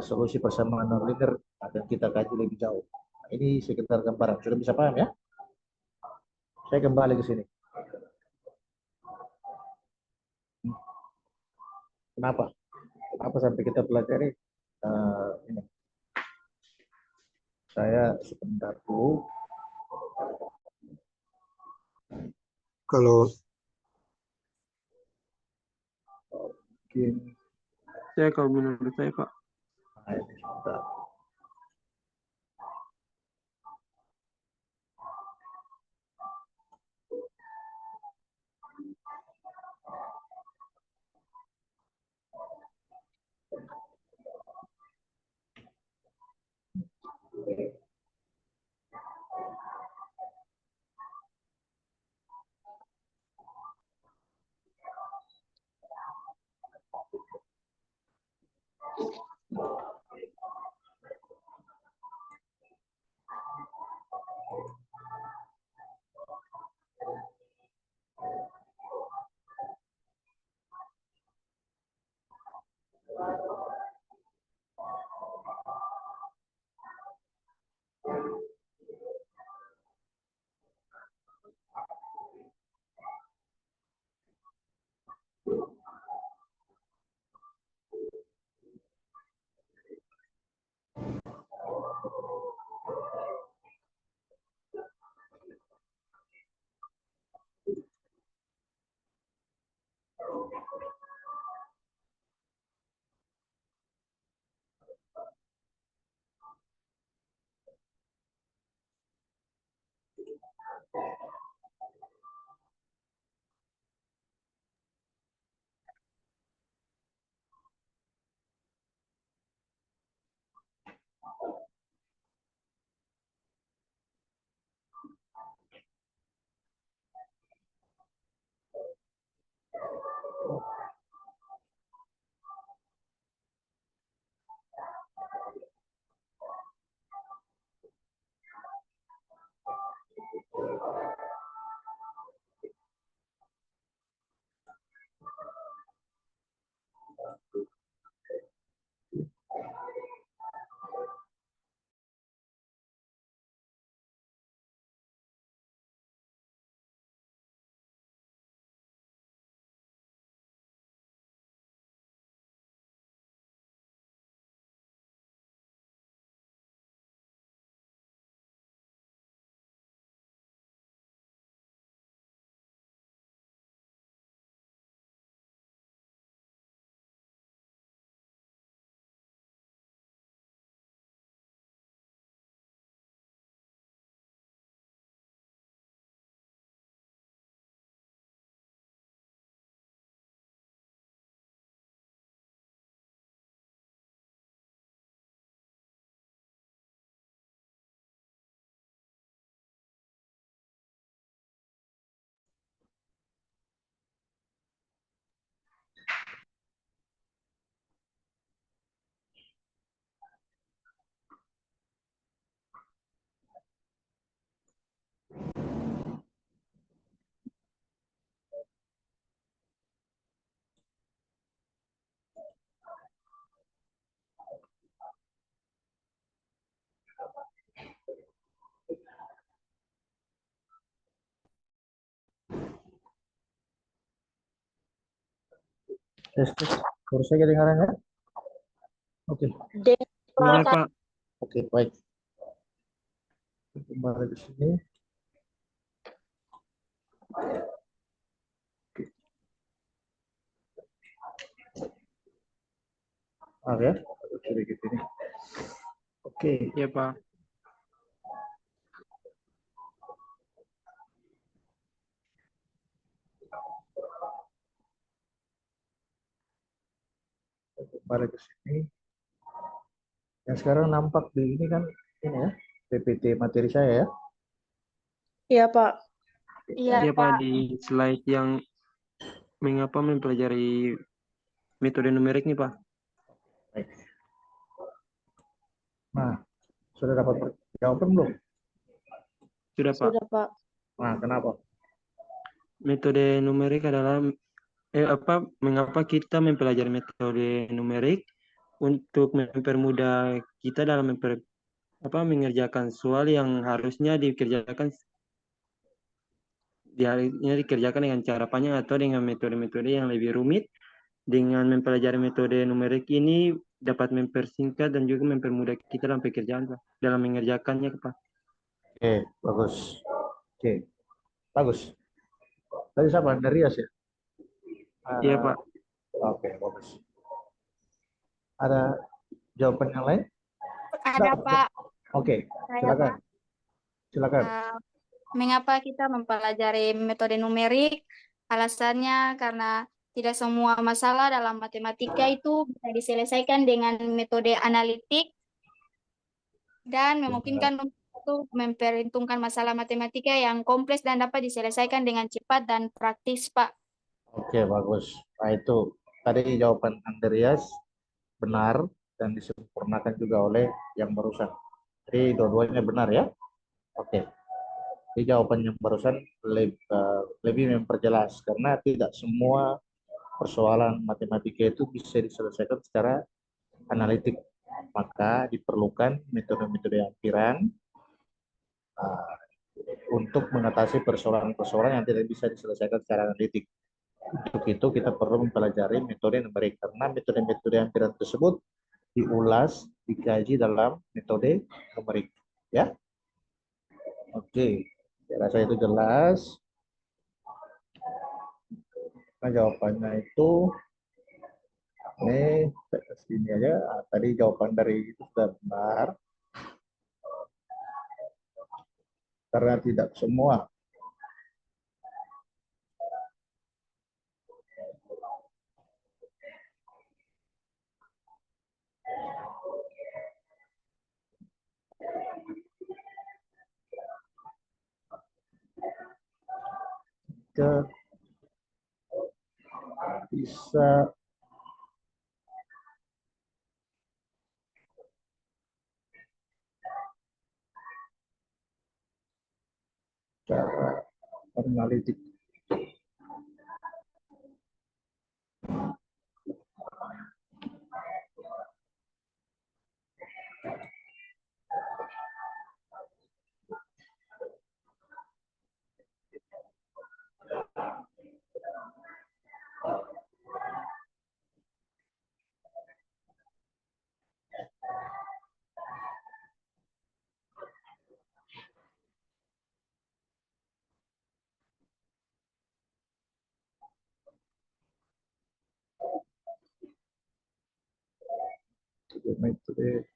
solusi persamaan nonlinear akan kita kaji lebih jauh. Nah, ini sekitar gambaran. Sudah bisa paham ya? Saya kembali ke sini. Kenapa? Kenapa sampai kita pelajari ini? Saya sebentar dulu. Kalau Mungkin Kalau menurut saya Pak. ini sebentar. Tes. Baru saya kedengarannya? Oke. D. Dengar, Pak. Oke, baik. Kembali ke sini. Oke, sedikit ini. Oke. Iya, Pak. Kembali ke sini. Yang sekarang nampak di ini kan ini ya, PPT materi saya ya. Iya, Pak. Iya, Pak, di slide yang mengapa mempelajari metode numerik nih, Pak. Baik. Nah, sudah dapat jawaban belum? Sudah, Pak. Sudah, Pak. Nah, kenapa? Metode numerik adalah mengapa kita mempelajari metode numerik untuk mempermudah kita dalam mengerjakan soal yang harusnya dikerjakan dengan cara panjang atau dengan metode-metode yang lebih rumit. Dengan mempelajari metode numerik ini dapat mempersingkat dan juga mempermudah kita dalam pekerjaan, Pak, dalam mengerjakannya, Pak. Oke, bagus. Oke, bagus. Tadi siapa? Andreas ya? Iya, Pak. Oke, bagus. Ada jawaban yang lain? Ada, Pak. Oke, Saya, silakan. Pak. Silakan. Mengapa kita mempelajari metode numerik? Alasannya karena tidak semua masalah dalam matematika itu bisa diselesaikan dengan metode analitik dan memungkinkan untuk memperhitungkan masalah matematika yang kompleks dan dapat diselesaikan dengan cepat dan praktis, Pak. Oke, bagus. Nah, itu tadi jawaban Andreas benar dan disempurnakan juga oleh yang barusan. Jadi dua-duanya benar ya. Oke. Jadi jawaban yang barusan lebih memperjelas karena tidak semua persoalan matematika itu bisa diselesaikan secara analitik. Maka diperlukan metode-metode ampiran untuk mengatasi persoalan-persoalan yang tidak bisa diselesaikan secara analitik. Untuk itu kita perlu mempelajari metode numerik karena metode-metode ampiran tersebut diulas, dikaji dalam metode numerik. Ya, oke. Saya rasa itu jelas. Nah, jawabannya itu ini sini aja. Nah, tadi jawaban dari itu sudah benar. Karena tidak semua bisa cara analitik. Metode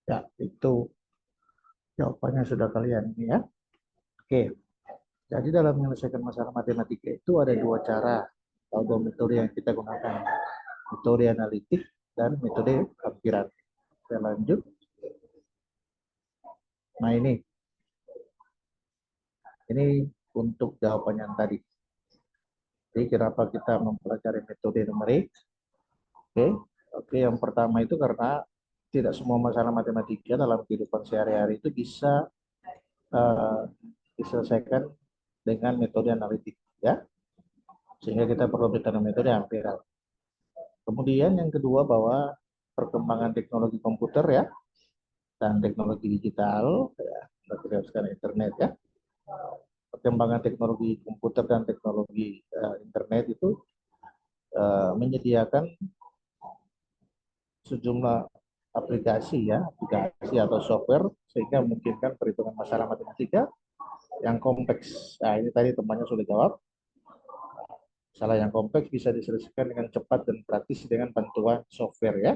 ya, itu jawabannya sudah kalian ini ya. Oke. Jadi dalam menyelesaikan masalah matematika itu ada dua cara atau dua metode yang kita gunakan. Metode analitik dan metode ampiran. Saya lanjut. Nah, ini untuk jawaban yang tadi. Jadi kenapa kita mempelajari metode numerik? Oke, yang pertama itu karena tidak semua masalah matematika dalam kehidupan sehari-hari itu bisa diselesaikan dengan metode analitik, ya. Sehingga kita perlu metode hampiran. Kemudian yang kedua bahwa perkembangan teknologi komputer ya dan teknologi digital ya, sekarang internet ya. Perkembangan teknologi komputer dan teknologi internet itu menyediakan sejumlah aplikasi atau software sehingga memungkinkan perhitungan masalah matematika yang kompleks. Nah, ini tadi temannya sudah jawab. Masalah yang kompleks bisa diselesaikan dengan cepat dan praktis dengan bantuan software ya.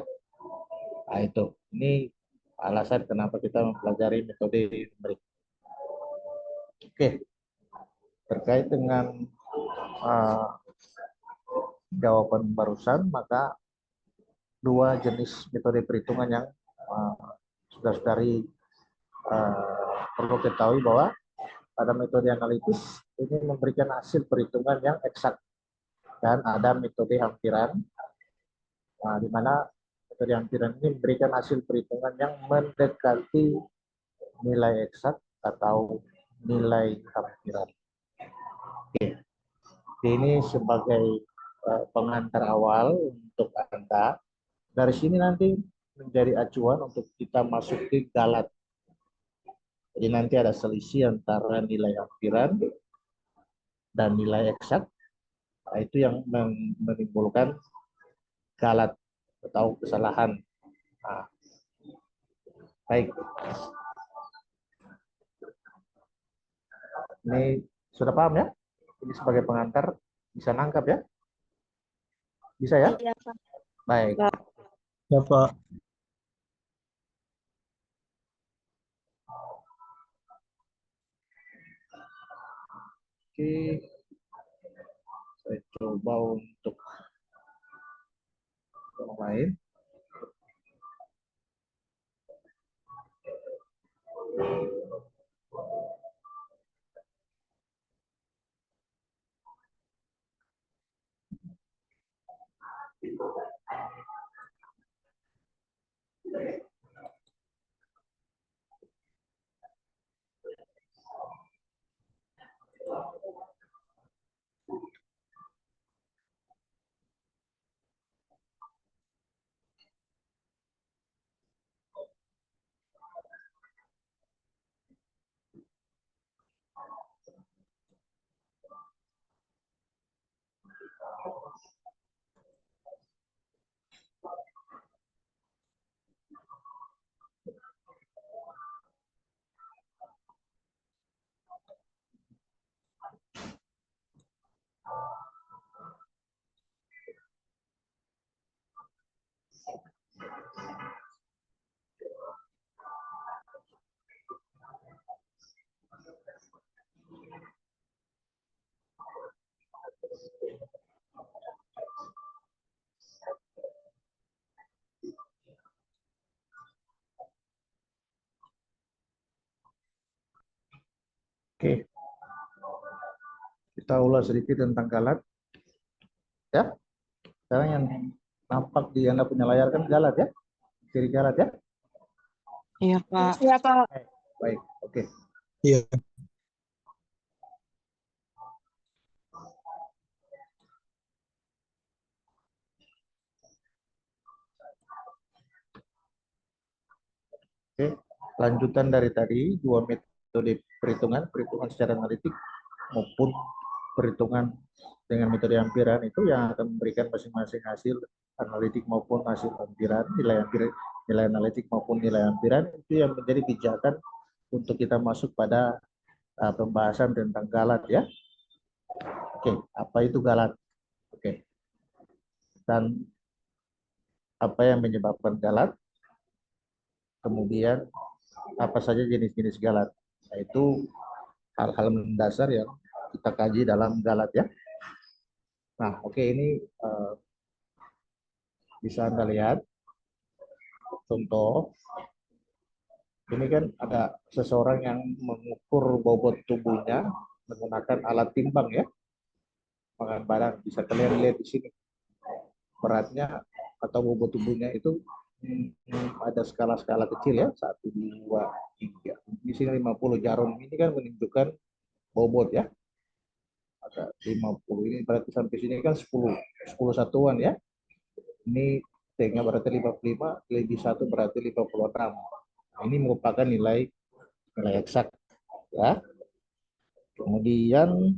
Nah, itu. Ini alasan kenapa kita mempelajari metode numerik. Oke. Terkait dengan jawaban barusan, maka dua jenis metode perhitungan yang saudara-saudari perlu ketahui bahwa pada metode analitis ini memberikan hasil perhitungan yang eksak dan ada metode hampiran, di mana metode hampiran ini memberikan hasil perhitungan yang mendekati nilai eksak atau nilai hampiran. Oke. Ini sebagai pengantar awal untuk Anda. Dari sini nanti menjadi acuan untuk kita masuk ke galat. Jadi nanti ada selisih antara nilai hampiran dan nilai eksak. Nah, itu yang menimbulkan galat atau kesalahan. Nah, baik. Ini sudah paham ya? Ini sebagai pengantar, bisa nangkap ya? Bisa ya? Iya, Pak. Baik. Ya, Pak. Oke. Saya coba untuk yang lain. Oke. Kita ulas sedikit tentang galat. Ya. Sekarang yang nampak di Anda punya layar kan galat ya? Ciri galat ya? Iya, Pak. Iya, Pak. Baik, oke. Iya. Oke, lanjutan dari tadi, dua metode perhitungan secara analitik maupun perhitungan dengan metode hampiran itu yang akan memberikan masing-masing hasil analitik maupun hasil hampiran, nilai analitik maupun nilai hampiran itu yang menjadi pijakan untuk kita masuk pada pembahasan tentang galat ya. Oke, apa itu galat? Oke. Dan apa yang menyebabkan galat? Kemudian apa saja jenis-jenis galat? Nah, itu hal-hal mendasar yang kita kaji dalam galat ya. Nah, oke, ini bisa Anda lihat contoh. Ini kan ada seseorang yang mengukur bobot tubuhnya menggunakan alat timbang ya. Makan barang, bisa kalian lihat di sini. Beratnya atau bobot tubuhnya itu ada skala-skala kecil ya, 1, 2, 3. Di sini 50 jarum ini kan menunjukkan bobot ya. 50 ini berarti sampai sini kan 10 satuan ya. Ini T-nya berarti 55, lebih 1 berarti 56. Nah, ini merupakan nilai eksak ya. Kemudian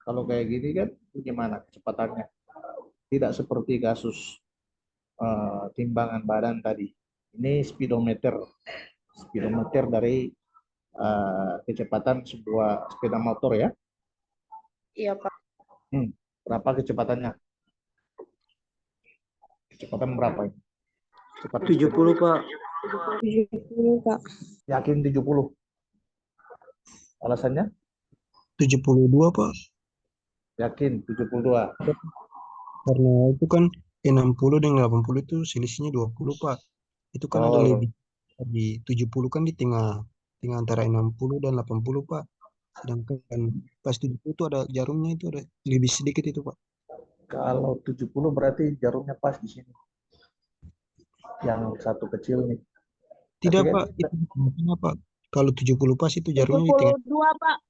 kalau kayak gini kan gimana kecepatannya? Tidak seperti kasus timbangan badan tadi. Ini speedometer dari kecepatan sebuah sepeda motor ya. Iya, Pak. Berapa kecepatannya? Kecepatan berapa ini? 70, Pak. 70, Pak. Yakin 70? Alasannya? 72, Pak. Yakin 72. Karena itu kan 60 dengan 80 itu selisihnya 20, Pak. Itu kan ada lebih di 70 kan di tengah antara 60 dan 80, Pak. Sedangkan pas 70 itu ada jarumnya itu ada lebih sedikit itu, Pak. Kalau 70 berarti jarumnya pas di sini. Yang satu kecil nih. Tidak, Tapi kan Pak. Itu bukannya, Pak. Kalau 70 pas itu jarumnya di tengah. 72, Pak.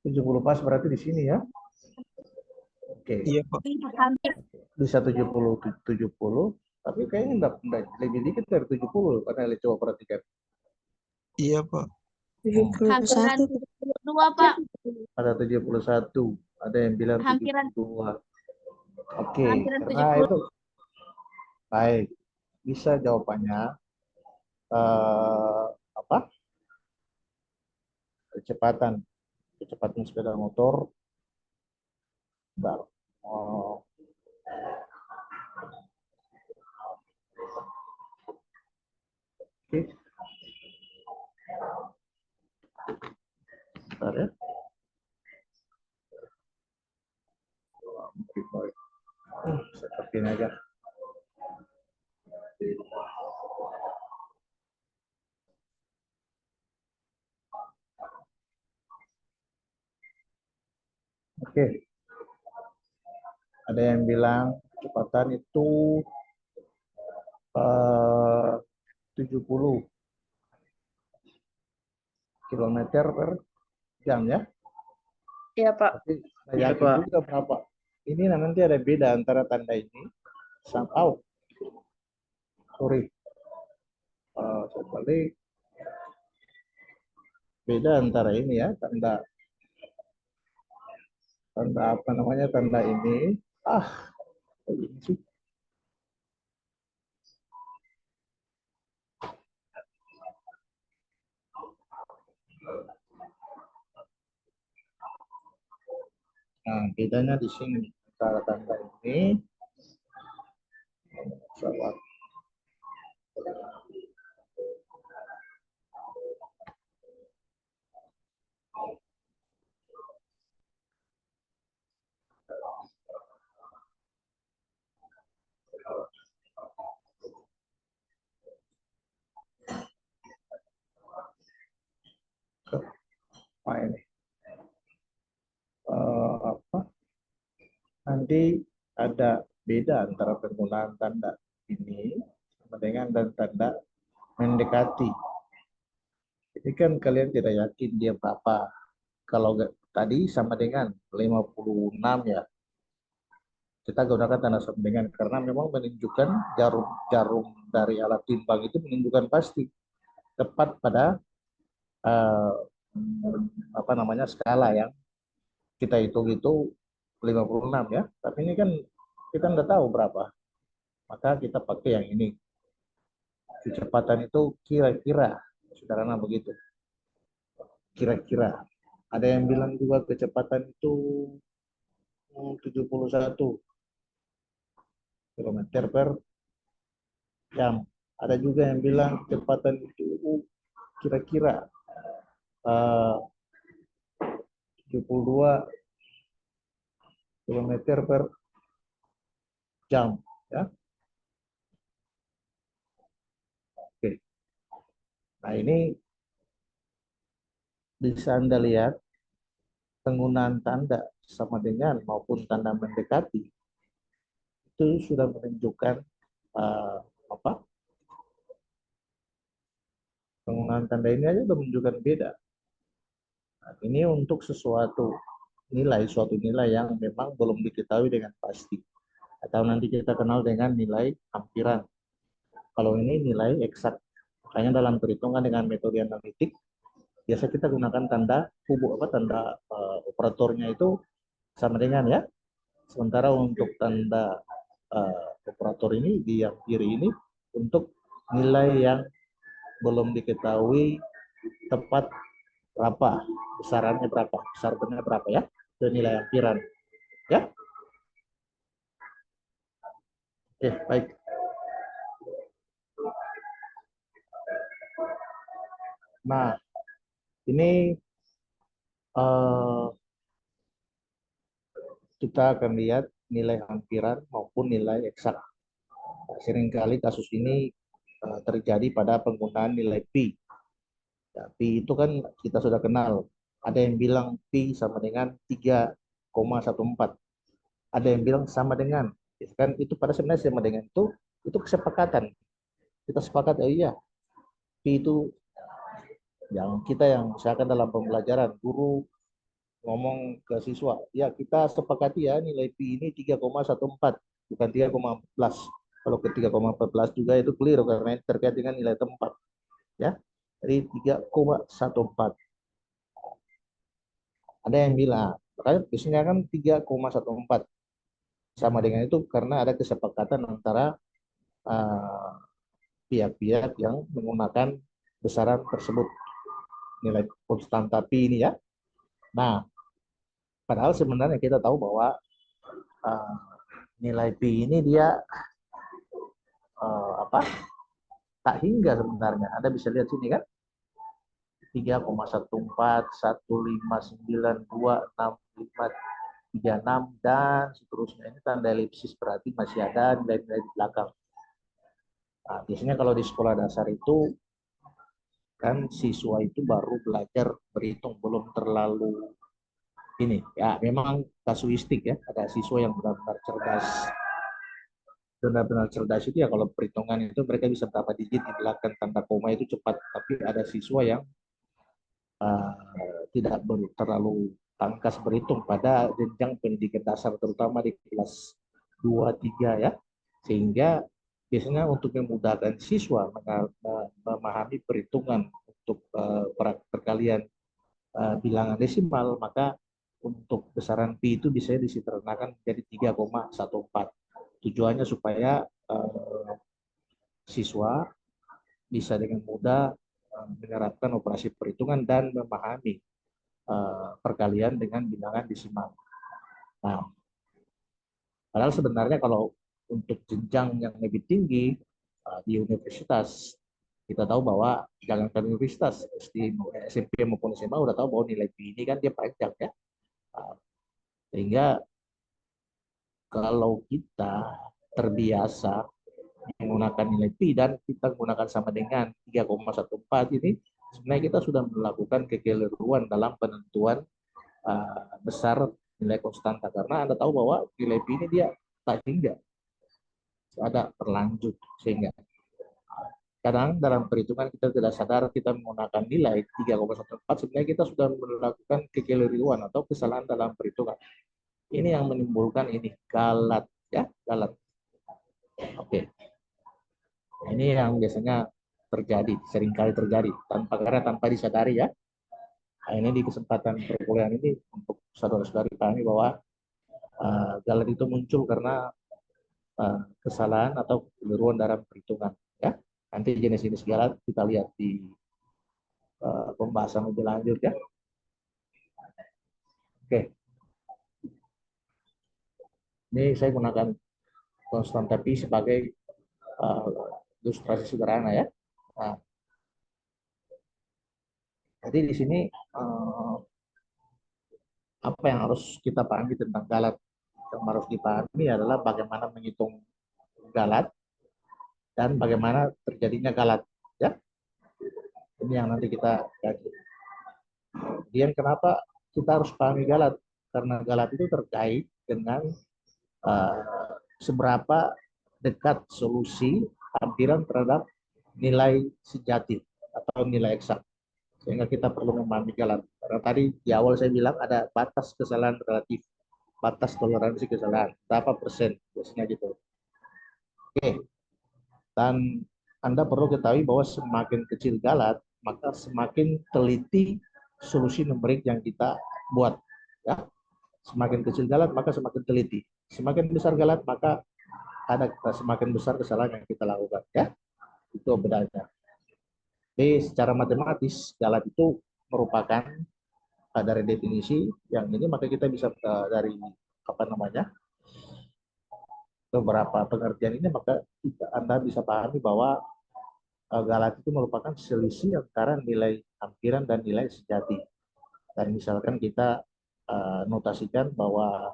70 pas berarti di sini ya. Oke. Iya, Pak. Hampir. Bisa 70, tapi kayaknya enggak lebih dikit dari 70 karena coba perhatikan. Iya, Pak. 71. 72, Pak. Ada 71, ada yang bilang Hampiran. 72. Oke, Hampiran karena 70. itu baik. Bisa jawabannya apa? Kecepatan sepeda motor. Bentar. Oke. Bentar ya. Seperti ini aja. Oke. Ada yang bilang kecepatan itu 70 km per jam ya. Iya, Pak. Tapi saya yakin juga berapa. Ini nanti ada beda antara tanda ini sama sorry. Saya balik. Beda antara ini ya, tanda apa namanya, tanda ini. Ini sih. Nah, bedanya di sini antara tanda ini pesawat. Ini apa? Nanti ada beda antara penggunaan tanda ini sama dengan dan tanda mendekati. Ini kan kalian tidak yakin dia berapa. Kalau tadi sama dengan 56 ya. Kita gunakan tanda sama dengan karena memang menunjukkan jarum dari alat timbang itu menunjukkan pasti tepat pada apa namanya skala yang kita hitung itu 56 ya. Tapi ini kan kita nggak tahu berapa. Maka kita pakai yang ini. Kecepatan itu kira-kira, sederhana begitu. Kira-kira. Ada yang bilang juga kecepatan itu 71 km per jam. Ada juga yang bilang kecepatan itu kira-kira 72 km per jam. Ya. Oke. Nah ini bisa Anda lihat penggunaan tanda sama dengan maupun tanda mendekati itu sudah menunjukkan apa, penggunaan tanda ini aja sudah menunjukkan beda. Nah, ini untuk suatu nilai yang memang belum diketahui dengan pasti, atau nanti kita kenal dengan nilai hampiran. Kalau ini nilai eksak, makanya dalam perhitungan dengan metode analitik biasa kita gunakan tanda tanda operatornya itu sama dengan ya. Sementara untuk tanda operator ini di yang kiri ini untuk nilai yang belum diketahui tepat berapa, besarannya berapa, besar benar berapa ya, itu nilai hampiran ya. Oke, baik. Nah, ini kita akan lihat nilai hampiran maupun nilai eksak. Nah, seringkali kasus ini terjadi pada penggunaan nilai pi. Ya, pi itu kan kita sudah kenal. Ada yang bilang pi sama dengan 3,14. Ada yang bilang sama dengan. Kan itu pada sebenarnya sama dengan itu kesepakatan. Kita sepakat, oh iya, pi itu yang misalkan dalam pembelajaran guru ngomong ke siswa, ya kita sepakati ya nilai pi ini 3,14 bukan 3,14. Kalau ke 3,14 juga itu keliru karena ini terkait dengan nilai tempat ya. Jadi 3,14. Ada yang bilang, makanya biasanya kan 3,14 sama dengan itu karena ada kesepakatan antara pihak-pihak yang menggunakan besaran tersebut, nilai konstanta pi ini ya. Nah, padahal sebenarnya kita tahu bahwa nilai pi ini dia tak hingga sebenarnya. Anda bisa lihat sini kan, 3,14, 159, 265, 36 dan seterusnya. Ini tanda elipsis berarti masih ada nilai-nilai di belakang. Nah, biasanya kalau di sekolah dasar itu kan siswa itu baru belajar berhitung, belum terlalu ini ya, memang kasuistik ya. Ada siswa yang benar-benar cerdas itu ya, kalau perhitungan itu mereka bisa berapa digit di belakang tanda koma itu cepat. Tapi ada siswa yang tidak terlalu tangkas berhitung pada jenjang pendidikan dasar, terutama di kelas 2, 3 ya. Sehingga biasanya untuk memudahkan siswa memahami perhitungan untuk perkalian bilangan desimal, maka untuk besaran pi itu bisa disederhanakan menjadi 3,14. Tujuannya supaya siswa bisa dengan mudah menerapkan operasi perhitungan dan memahami perkalian dengan bilangan desimal. Nah, padahal sebenarnya kalau untuk jenjang yang lebih tinggi di universitas, kita tahu bahwa jangankan universitas, SMP maupun SMA udah tahu bahwa nilai pi ini kan dia panjang ya. Sehingga kalau kita terbiasa menggunakan nilai pi dan kita menggunakan sama dengan 3,14 ini, sebenarnya kita sudah melakukan kekeliruan dalam penentuan besar nilai konstanta, karena Anda tahu bahwa nilai pi ini dia tak hingga, ada berlanjut. Sehingga kadang dalam perhitungan kita tidak sadar kita menggunakan nilai 3,14, sebenarnya kita sudah melakukan kekeliruan atau kesalahan dalam perhitungan. Ini yang menimbulkan ini galat ya, galat. Oke. Ini yang biasanya terjadi, seringkali terjadi tanpa disadari ya. Nah, ini di kesempatan perkuliahan ini untuk saudara-saudari pahami bahwa galat itu muncul karena kesalahan atau kekeliruan dalam perhitungan ya. Nanti jenis-jenis galat kita lihat di pembahasan lebih lanjut ya. Oke. Ini saya gunakan konstanta pi sebagai ilustrasi sederhana ya. Nah, jadi di sini apa yang harus kita pahami tentang galat? Yang harus dipahami adalah bagaimana menghitung galat dan bagaimana terjadinya galat ya. Ini yang nanti kita kaji. Kemudian kenapa kita harus pahami galat? Karena galat itu terkait dengan seberapa dekat solusi hampiran terhadap nilai sejati atau nilai eksak. Sehingga kita perlu memahami galat. Karena tadi di awal saya bilang ada batas kesalahan relatif, batas toleransi kesalahan, berapa persen, biasanya gitu. Oke, dan Anda perlu ketahui bahwa semakin kecil galat, maka semakin teliti solusi numerik yang kita buat. Ya. Semakin kecil galat, maka semakin teliti. Semakin besar galat, maka ada semakin besar kesalahan yang kita lakukan. Ya, itu bedanya. Jadi secara matematis galat itu merupakan dari definisi yang ini, maka kita bisa dari apa namanya beberapa pengertian ini, maka Anda bisa pahami bahwa galat itu merupakan selisih antara nilai hampiran dan nilai sejati. Dan misalkan kita notasikan bahwa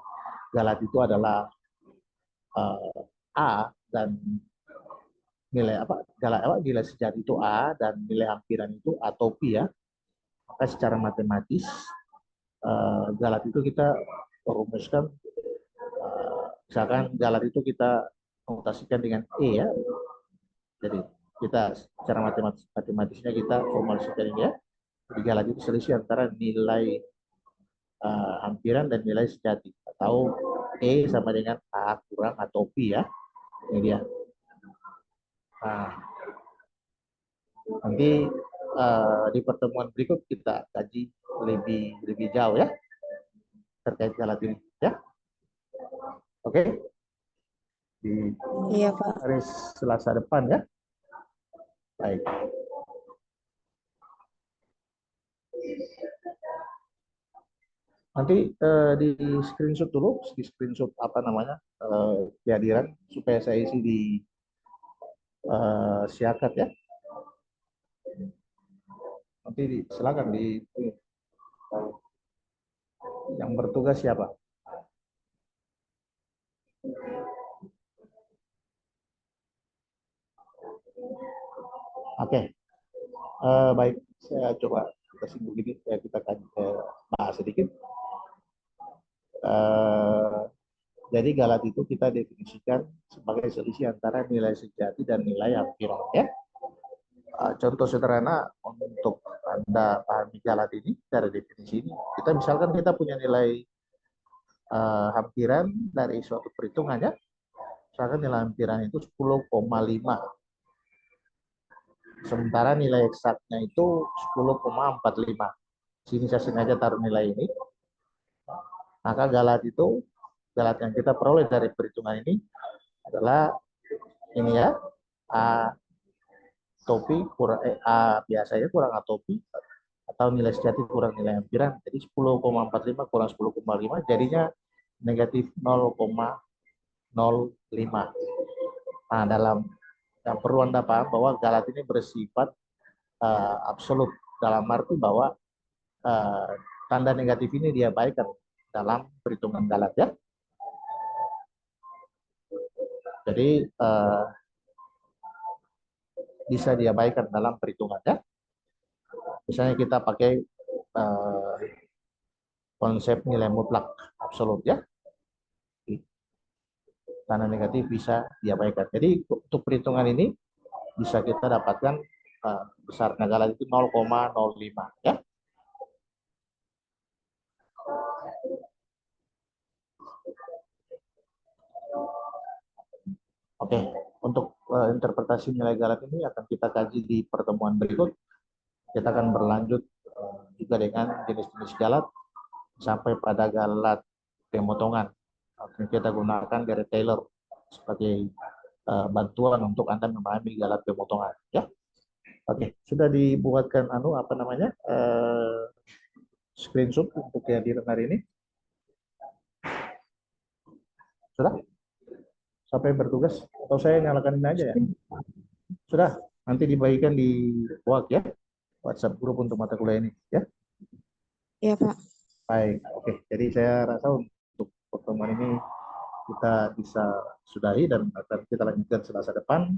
galat itu adalah A dan nilai nilai sejati itu A dan nilai hampiran itu A atau P ya. Maka secara matematis galat itu kita rumuskan, misalkan galat itu kita notasikan dengan E ya. Jadi kita secara matematisnya kita formulasikan ini ya. Jadi galat itu selisih antara nilai hampiran dan nilai sejati, atau E sama dengan A kurang atau P ya. Ini dia. Nah, nanti di pertemuan berikut kita kaji lebih jauh ya terkait galat ini ya. Oke. Di Iya, Pak. hari Selasa depan ya. Baik. Nanti di screenshot dulu, di screenshot apa namanya kehadiran supaya saya isi di siakat ya. Nanti silakan yang bertugas siapa? Oke, baik. Saya coba kita singgung ini, kita akan bahas sedikit. Jadi galat itu kita definisikan sebagai selisih antara nilai sejati dan nilai hampiran ya. Contoh sederhana untuk Anda pahami galat ini dari definisi ini, kita misalkan kita punya nilai hampiran dari suatu perhitungan ya. Misalkan nilai hampiran itu 10,5. Sementara nilai eksaknya itu 10,45. Sini saya sengaja taruh nilai ini. Maka galat yang kita peroleh dari perhitungan ini adalah ini ya, A topi kurang A biasanya kurang A topi, atau nilai sejati kurang nilai hampiran. Jadi 10,45 kurang 10,5 jadinya negatif 0,05. Nah, yang perlu Anda paham bahwa galat ini bersifat absolut, dalam arti bahwa tanda negatif ini diabaikan dalam perhitungan galat ya. Jadi bisa diabaikan dalam perhitungan ya. Misalnya kita pakai konsep nilai mutlak absolut ya. Tanda negatif bisa diabaikan. Jadi untuk perhitungan ini bisa kita dapatkan besar galat itu 0,05 ya. Oke, untuk interpretasi nilai galat ini akan kita kaji di pertemuan berikut. Kita akan berlanjut juga dengan jenis-jenis galat sampai pada galat pemotongan. Kita gunakan Garrett Taylor sebagai bantuan untuk Anda memahami galat pemotongan. Ya, oke, sudah dibuatkan screenshot untuk kehadiran hari ini. Sudah? Sampai bertugas atau saya nyalakan ini aja ya? Sudah, nanti dibagikan di WhatsApp grup untuk mata kuliah ini ya. Iya, Pak. Baik, oke. Jadi saya rasa untuk pertemuan ini kita bisa sudahi dan akan kita lanjutkan Selasa depan.